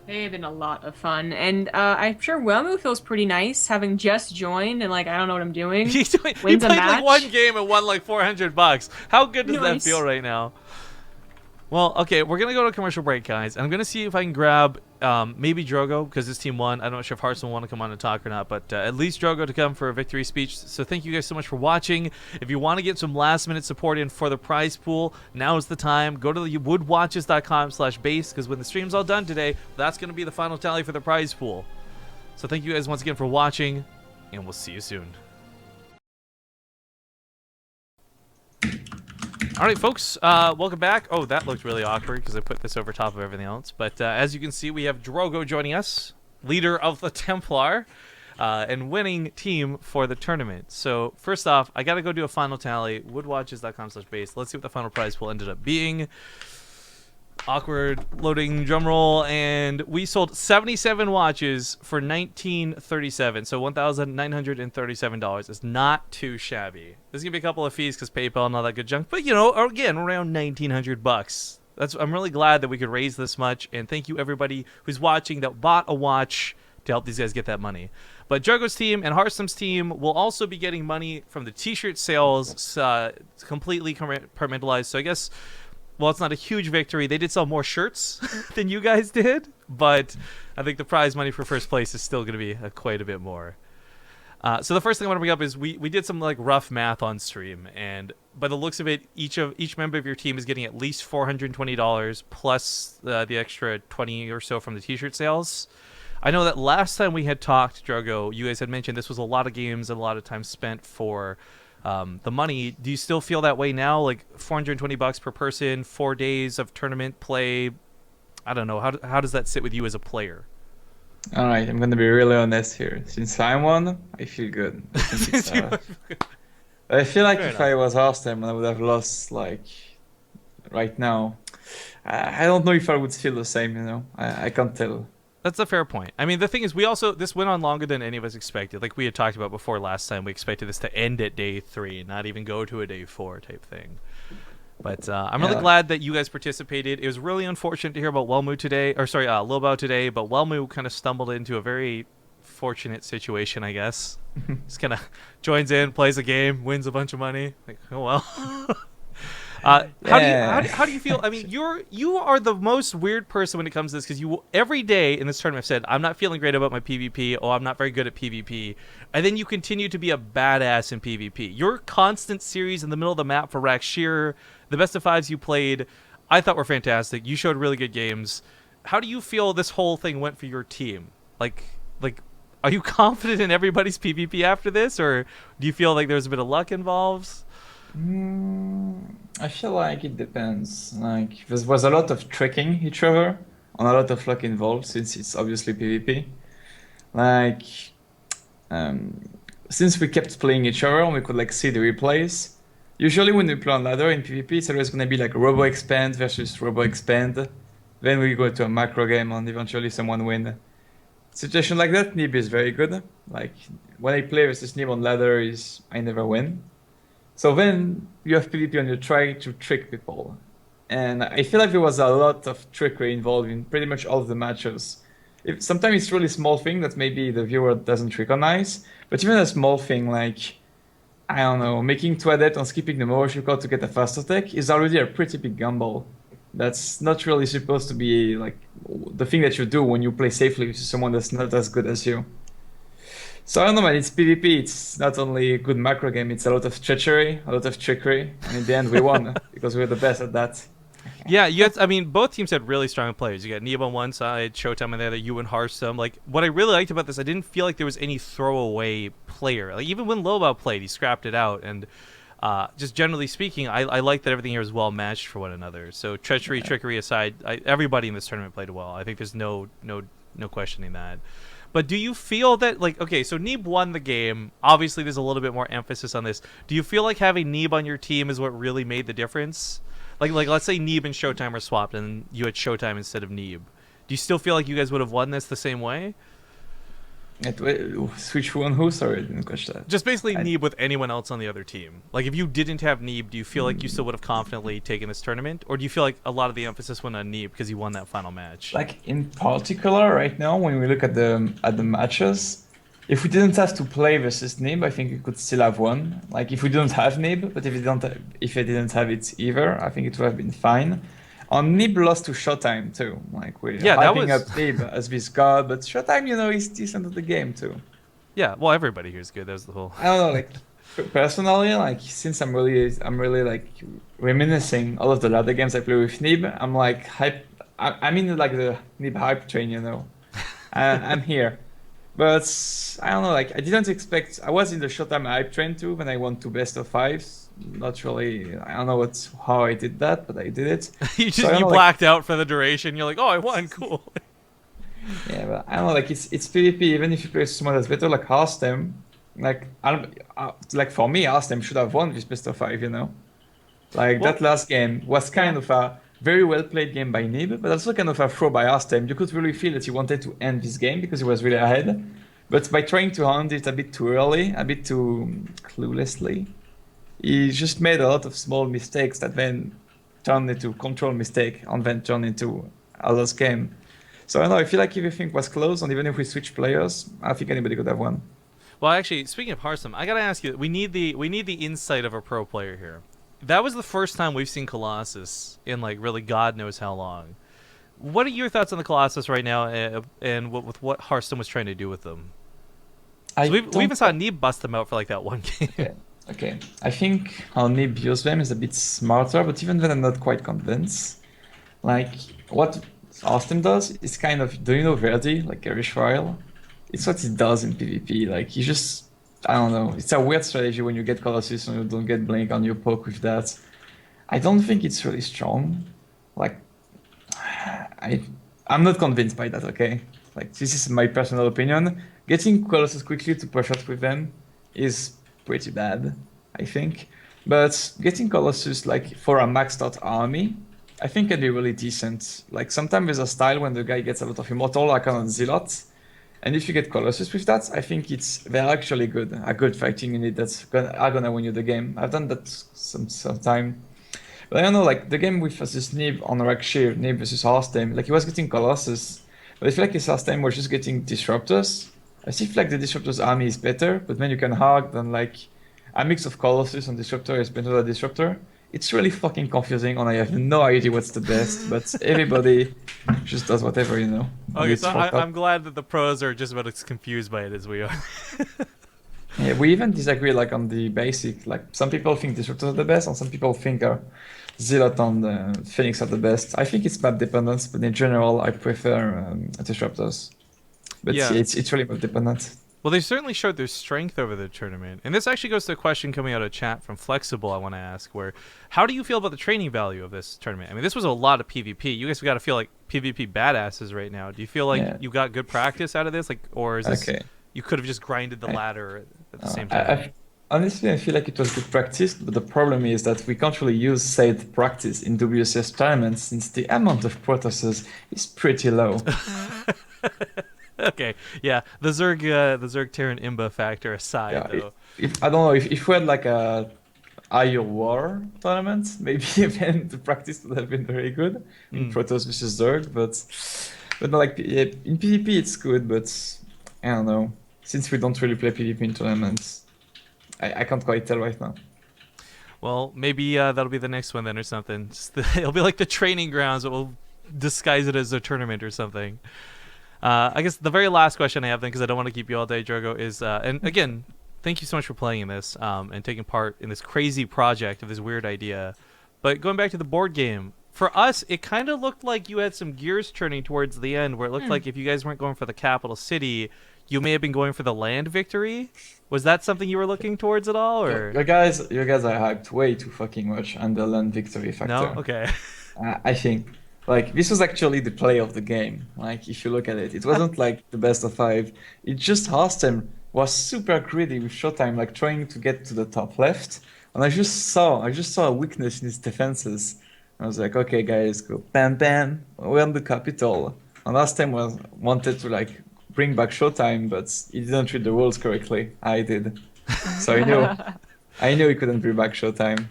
S2: They've been a lot of fun, and I'm sure Wemu feels pretty nice having just joined and like I don't know what I'm doing.
S1: He played like 1 game and won like $400. How good does that feel right now? Well, okay, we're gonna go to a commercial break, guys. I'm gonna see if I can grab maybe Drogo because his team won. I'm not sure if Harstem will want to come on and talk or not, but at least Drogo to come for a victory speech. So thank you guys so much for watching. If you want to get some last-minute support in for the prize pool, now is the time. Go to the woodwatches.com/base because when the stream's all done today, that's gonna be the final tally for the prize pool. So thank you guys once again for watching, and we'll see you soon. All right, folks, welcome back. Oh, that looked really awkward because I put this over top of everything else. But as you can see, we have Drogo joining us, leader of the Templar, and winning team for the tournament. So first off, I got to go do a final tally, woodwatches.com/base. Let's see what the final prize pool ended up being. Awkward loading drum roll, and we sold 77 watches for $19.37, so $1,937. It's not too shabby. There's gonna be a couple of fees because PayPal and all that good junk, but you know, again, around $1,900. I'm really glad that we could raise this much, and thank you everybody who's watching that bought a watch to help these guys get that money. But Drogo's team and Harstem's team will also be getting money from the t-shirt sales, completely compartmentalized. So I guess, well, it's not a huge victory. They did sell more shirts than you guys did, but I think the prize money for first place is still going to be quite a bit more. So the first thing I want to bring up is we did some like rough math on stream, and by the looks of it, each member of your team is getting at least $420 plus the extra 20 or so from the t-shirt sales. I know that last time we had talked, Drogo, you guys had mentioned this was a lot of games and a lot of time spent for the money. Do you still feel that way now? Like $420 per person, 4 days of tournament play. I don't know. How does that sit with you as a player?
S3: All right, I'm gonna be really honest here. Since I won, I feel good. I feel like if I was Harstem, I would have lost like right now. I don't know if I would feel the same. You know, I can't tell.
S1: That's a fair point. I mean, the thing is, this went on longer than any of us expected. Like we had talked about before last time, we expected this to end at day 3, not even go to a day 4 type thing. But I'm really glad that you guys participated. It was really unfortunate to hear about Wellmu today, or sorry, Lilbao today, but Wellmu kind of stumbled into a very fortunate situation, I guess. Just kind of joins in, plays a game, wins a bunch of money. Like, oh well. How do you feel? I mean, you are the most weird person when it comes to this, because you every day in this tournament have said, I'm not feeling great about my PvP. Oh, I'm not very good at PvP. And then you continue to be a badass in PvP. Your constant series in the middle of the map for Shear, the best of fives you played, I thought were fantastic. You showed really good games. How do you feel this whole thing went for your team? Like, are you confident in everybody's PvP after this, or do you feel like there's a bit of luck involved?
S3: I feel like it depends. Like there was a lot of tricking each other, and a lot of luck involved since it's obviously PvP. Like, since we kept playing each other and we could like see the replays. Usually when we play on ladder in PvP, it's always gonna be like Robo Expand versus Robo Expand. Then we go to a macro game and eventually someone win. Situation like that, Neeb is very good. Like when I play versus Neeb on ladder, I never win. So then you have PvP and you try to trick people. And I feel like there was a lot of trickery involved in pretty much all of the matches. Sometimes it's really small thing that maybe the viewer doesn't recognize, but even a small thing like, I don't know, making 2 adept and skipping the motion code to get a fast attack is already a pretty big gamble. That's not really supposed to be like the thing that you do when you play safely with someone that's not as good as you. So I don't know, man, it's PvP, it's not only a good macro game, it's a lot of treachery, a lot of trickery, and in the end we won, because we were the best at that.
S1: Yeah, I mean, both teams had really strong players. You got Neeb on one side, Showtime on the other, you and Harstem. Like, what I really liked about this, I didn't feel like there was any throwaway player. Like, even when Lobao played, he scrapped it out, and just generally speaking, I like that everything here was well matched for one another. So trickery aside, everybody in this tournament played well. I think there's no questioning that. But do you feel that, like, okay, so Neeb won the game. Obviously, there's a little bit more emphasis on this. Do you feel like having Neeb on your team is what really made the difference? Like let's say Neeb and Showtime are swapped and you had Showtime instead of Neeb. Do you still feel like you guys would have won this the same way?
S3: Switch who on who? Sorry, I didn't catch that.
S1: Just basically Neeb with anyone else on the other team. Like, if you didn't have Neeb, do you feel like you still would have confidently taken this tournament? Or do you feel like a lot of the emphasis went on Neeb because he won that final match?
S3: Like, in particular, right now, when we look at the matches, if we didn't have to play versus Neeb, I think we could still have won. Like, if we didn't have Neeb, but if I didn't have it either, I think it would have been fine. And Neeb lost to Showtime too. Like, we're hyping up Neeb as this god, but Showtime, you know, is decent at the game too.
S1: Yeah, well, everybody here is good. That was the whole.
S3: I don't know, like personally, like since I'm really like reminiscing all of the ladder games I play with Neeb, I'm like hype. I'm in like the Neeb hype train, you know. I'm here. But I don't know, like I didn't expect. I was in the Showtime hype train too when I won 2 best of 5s. Not really. I don't know how I did that, but I did it.
S1: you blacked out for the duration. You're like, oh, I won, cool.
S3: Yeah, but I don't know, like it's PvP. Even if you play someone that's better, like Harstem, like like for me, Harstem should have won this best of 5. You know, like that last game was kind of a very well played game by Neeb, but also kind of a throw by Harstem. You could really feel that he wanted to end this game because he was really ahead, but by trying to end it a bit too early, a bit too cluelessly, he just made a lot of small mistakes that then turned into control mistake and then turned into a lost game. So I don't know, I feel like everything was close, and even if we switch players, I think anybody could have won.
S1: Well, actually, speaking of Harstem, I gotta ask you, we need the insight of a pro player here. That was the first time we've seen Colossus in like really God knows how long. What are your thoughts on the Colossus right now, and with what Harstem was trying to do with them? So we even saw Neeb bust them out for like that one game.
S3: Okay. I think how Neeb used them is a bit smarter, but even then I'm not quite convinced. Like, what Harstem does is kind of, do you know Verdi, like Garish Royal? It's what he does in PvP. Like, he just, I don't know, it's a weird strategy when you get Colossus and you don't get Blink and you poke with that. I don't think it's really strong. Like, I'm not convinced by that, okay? Like, this is my personal opinion. Getting Colossus quickly to push out with them is pretty bad, I think. But getting Colossus like for a maxed out army, I think can be really decent. Like sometimes there's a style when the guy gets a lot of Immortal, like on Zealot. And if you get Colossus with that, I think they're actually good. A good fighting unit that's gonna win you the game. I've done that some time. But I don't know, like the game with versus Neeb on like Shear, Neeb versus Harstem, like he was getting Colossus, but I feel like his Harstem was just getting Disruptors. I see like the Disruptors army is better, but when you can hug, then like a mix of Colossus and Disruptor is better than Disruptor. It's really fucking confusing, and I have no idea what's the best, but everybody just does whatever, you know. And
S1: Okay,
S3: it's
S1: so
S3: fucked up.
S1: I'm glad that the pros are just about as confused by it as we are.
S3: Yeah, we even disagree like on the basic. Like some people think Disruptors are the best, and some people think Zealot and Phoenix are the best. I think it's map dependent, but in general, I prefer Disruptors. But
S1: Yeah.
S3: yeah, it's really map dependent.
S1: Well, they certainly showed their strength over the tournament. And this actually goes to a question coming out of chat from Flexible I want to ask, where how do you feel about the training value of this tournament? I mean, this was a lot of PvP. You guys got to feel like PvP badasses right now. Do you feel like
S3: Yeah.
S1: you got good practice out of this? Like, or is this
S3: Okay.
S1: you could have just grinded the
S3: I-
S1: ladder at the same
S3: I,
S1: time?
S3: honestly, I feel like it was good practice, but the problem is that we can't really use said practice in WCS tournaments since the amount of Protosses is pretty low.
S1: Okay, yeah, the Zerg Terran Imba factor aside,
S3: Yeah,
S1: though.
S3: if I don't know if we had like a Io War tournament, maybe even the practice would have been very good in
S1: Mm.
S3: Protoss versus Zerg, but no, like yeah, in PvP it's good, but I don't know. Since we don't really play PvP in tournaments, I can't quite tell right now.
S1: Well, maybe that'll be the next one then, or something. It'll be like the training grounds, but we'll disguise it as a tournament or something. I guess the very last question I have then, because I don't want to keep you all day, Drogo, is and again, thank you so much for playing in this and taking part in this crazy project of this weird idea. But going back to the board game, for us, it kind of looked like you had some gears turning towards the end, where it looked like if you guys weren't going for the capital city, you may have been going for the land victory. Was that something you were looking towards at all, or
S3: You guys are hyped way too fucking much on the land victory factor.
S1: no? Okay.
S3: I think like this was actually the play of the game. Like if you look at it, it wasn't like the best of five. It just Harstem was super greedy with Showtime, like trying to get to the top left. And I just saw a weakness in his defenses. I was like, okay, guys, go bam bam. We're on the capital. And Harstem was wanted to like bring back Showtime, but he didn't read the rules correctly. I did, so I knew he couldn't bring back Showtime.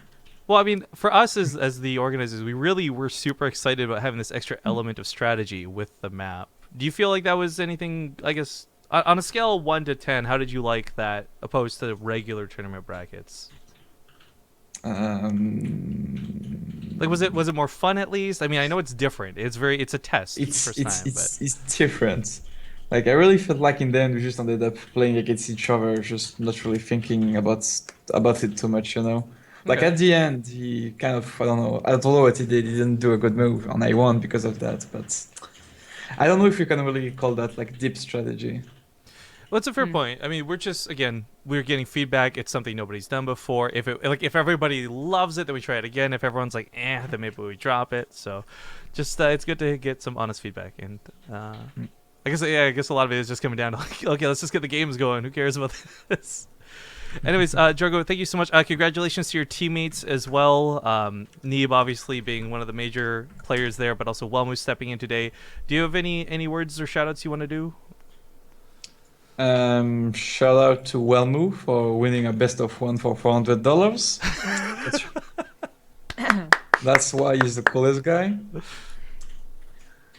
S1: Well, I mean, for us as the organizers, we really were super excited about having this extra element of strategy with the map. Do you feel like that was anything, I guess, on a scale of 1 to 10, how did you like that opposed to regular tournament brackets? Like, was it more fun at least? I mean, I know it's different. It's a test.
S3: It's
S1: first
S3: it's
S1: time,
S3: it's it's different. Like I really felt like in the end we just ended up playing against each other, just not really thinking about it too much, you know. Like
S1: Okay.
S3: at the end, he kind of I don't know what he did. He didn't do a good move, and I won because of that. But I don't know if you can really call that like deep strategy.
S1: Well, it's a fair point. I mean, we're getting feedback. It's something nobody's done before. If everybody loves it, then we try it again. If everyone's like, then maybe we drop it. So, just it's good to get some honest feedback. And I guess a lot of it is just coming down to like, okay, let's just get the games going. Who cares about this? Anyways, Drogo, thank you so much. Congratulations to your teammates as well. Neeb obviously being one of the major players there, but also Wellmu stepping in today. Do you have any words or shout outs you want to do?
S3: Shout out to Wellmu for winning a best of one for $400. That's why he's the coolest guy.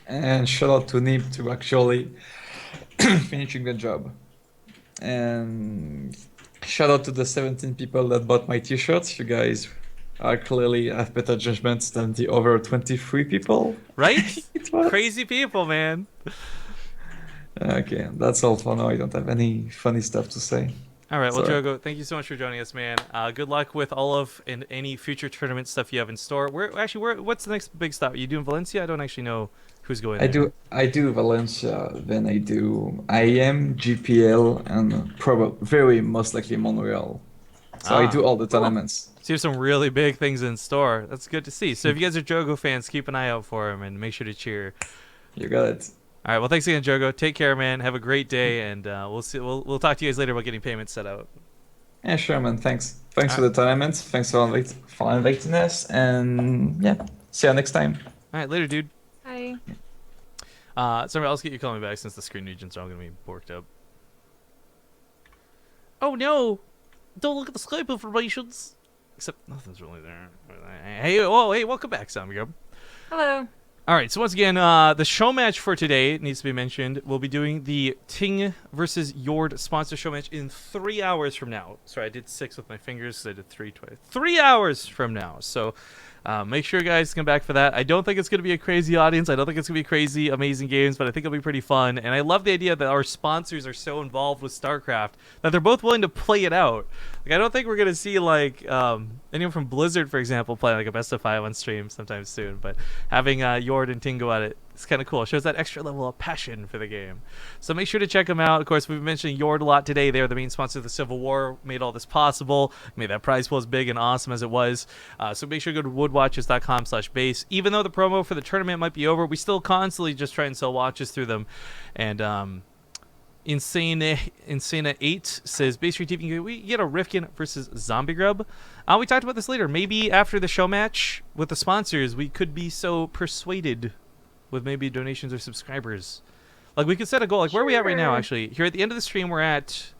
S3: And shout out to Neeb to actually finishing the job. And shout out to the 17 people that bought my t-shirts. You guys are clearly have better judgments than the over 23 people.
S1: Right?
S3: It was.
S1: Crazy people, man.
S3: Okay, that's all for now. I don't have any funny stuff to say.
S1: All right, well,
S3: Sorry.
S1: Drogo, thank you so much for joining us, man. Good luck with all of and any future tournament stuff you have in store. What's the next big stop? Are you doing Valencia? I don't actually know who's going there.
S3: I do Valencia, then I do IM, GPL, and probably very most likely Montreal. So I do all the tournaments.
S1: So you have some really big things in store. That's good to see. So if you guys are Drogo fans, keep an eye out for him and make sure to cheer.
S3: You got it.
S1: All right, well, thanks again, Drogo. Take care, man. Have a great day, and we'll see. We'll talk to you guys later about getting payments set out.
S3: Yeah, sure, man. Thanks for the tournament. Thanks for inviting us, and yeah, see you next time.
S1: All right, later, dude.
S2: Hi.
S1: Somebody else get you calling me back since the screen regions are all gonna be borked up. Oh no! Don't look at the Skype informations. Except nothing's really there. Hey, oh, hey, welcome back, Zombie Grub.
S2: Hello.
S1: All right, so once again, the show match for today needs to be mentioned. We'll be doing the Ting versus Yord sponsor show match in 3 hours from now. Sorry, I did 6 with my fingers, so I did 3 twice. 3 hours from now. So make sure you guys come back for that. I don't think it's going to be a crazy audience. I don't think it's going to be crazy, amazing games, but I think it'll be pretty fun. And I love the idea that our sponsors are so involved with StarCraft that they're both willing to play it out. Like, I don't think we're going to see, like, anyone from Blizzard, for example, play like a best of 5 on stream sometime soon. But having Yord and Ting go at it, it's kind of cool. It shows that extra level of passion for the game. So make sure to check them out. Of course, we've been mentioning Yord a lot today. They're the main sponsor of the Civil War, made all this possible, made that prize pool as big and awesome as it was. So make sure to go to woodwatches.com/base. Even though the promo for the tournament might be over, we still constantly just try and sell watches through them. And Insana8 says, BaseTradeTV, we get a Rifkin versus Zombie Grub. We talked about this later. Maybe after the show match with the sponsors, we could be so persuaded with maybe donations or subscribers. Like, we could set a goal. Like, where are we at right now, actually? Here at the end of the stream, we're at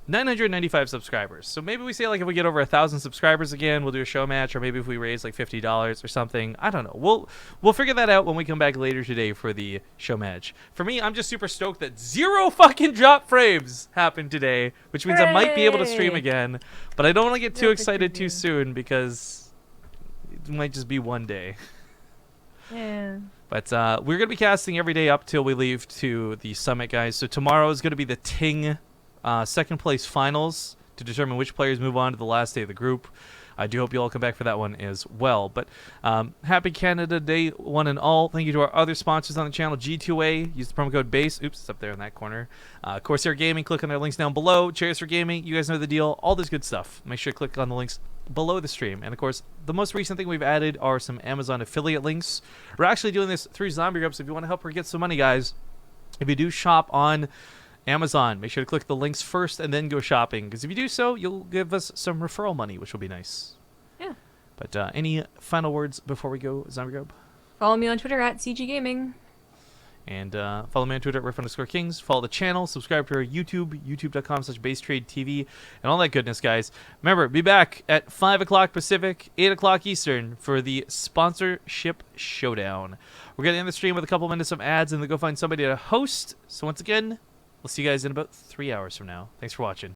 S1: 995 subscribers. So maybe we say, like, if we get over 1,000 subscribers again, we'll do a show match, or maybe if we raise like $50 or something. I don't know. We'll figure that out when we come back later today for the show match. For me, I'm just super stoked that 0 fucking drop frames happened today, which means I might be able to stream again. But I don't want to get too excited too soon because it might just be one day.
S2: Yeah.
S1: But we're going to be casting every day up till we leave to the summit, guys. So tomorrow is going to be the Ting second place finals to determine which players move on to the last day of the group. I do hope you all come back for that one as well. But happy Canada Day, one and all. Thank you to our other sponsors on the channel, G2A. Use the promo code BASE. Oops, it's up there in that corner. Corsair Gaming, click on their links down below. Chairs for Gaming, you guys know the deal. All this good stuff. Make sure to click on the links below the stream. And of course, the most recent thing we've added are some Amazon affiliate links. We're actually doing this through Zombie Grub, so if you want to help her get some money, guys, if you do shop on Amazon, make sure to click the links first and then go shopping, because if you do so, you'll give us some referral money, which will be nice.
S2: Yeah.
S1: But any final words before we go, Zombie Grub?
S2: Follow me on Twitter at CG Gaming.
S1: And follow me on Twitter at Riff_Kings. Follow the channel. Subscribe to our YouTube, youtube.com/BaseTradeTV, and all that goodness, guys. Remember, be back at 5 o'clock Pacific, 8 o'clock Eastern for the sponsorship showdown. We're going to end the stream with a couple minutes of ads and then go find somebody to host. So once again, we'll see you guys in about 3 hours from now. Thanks for watching.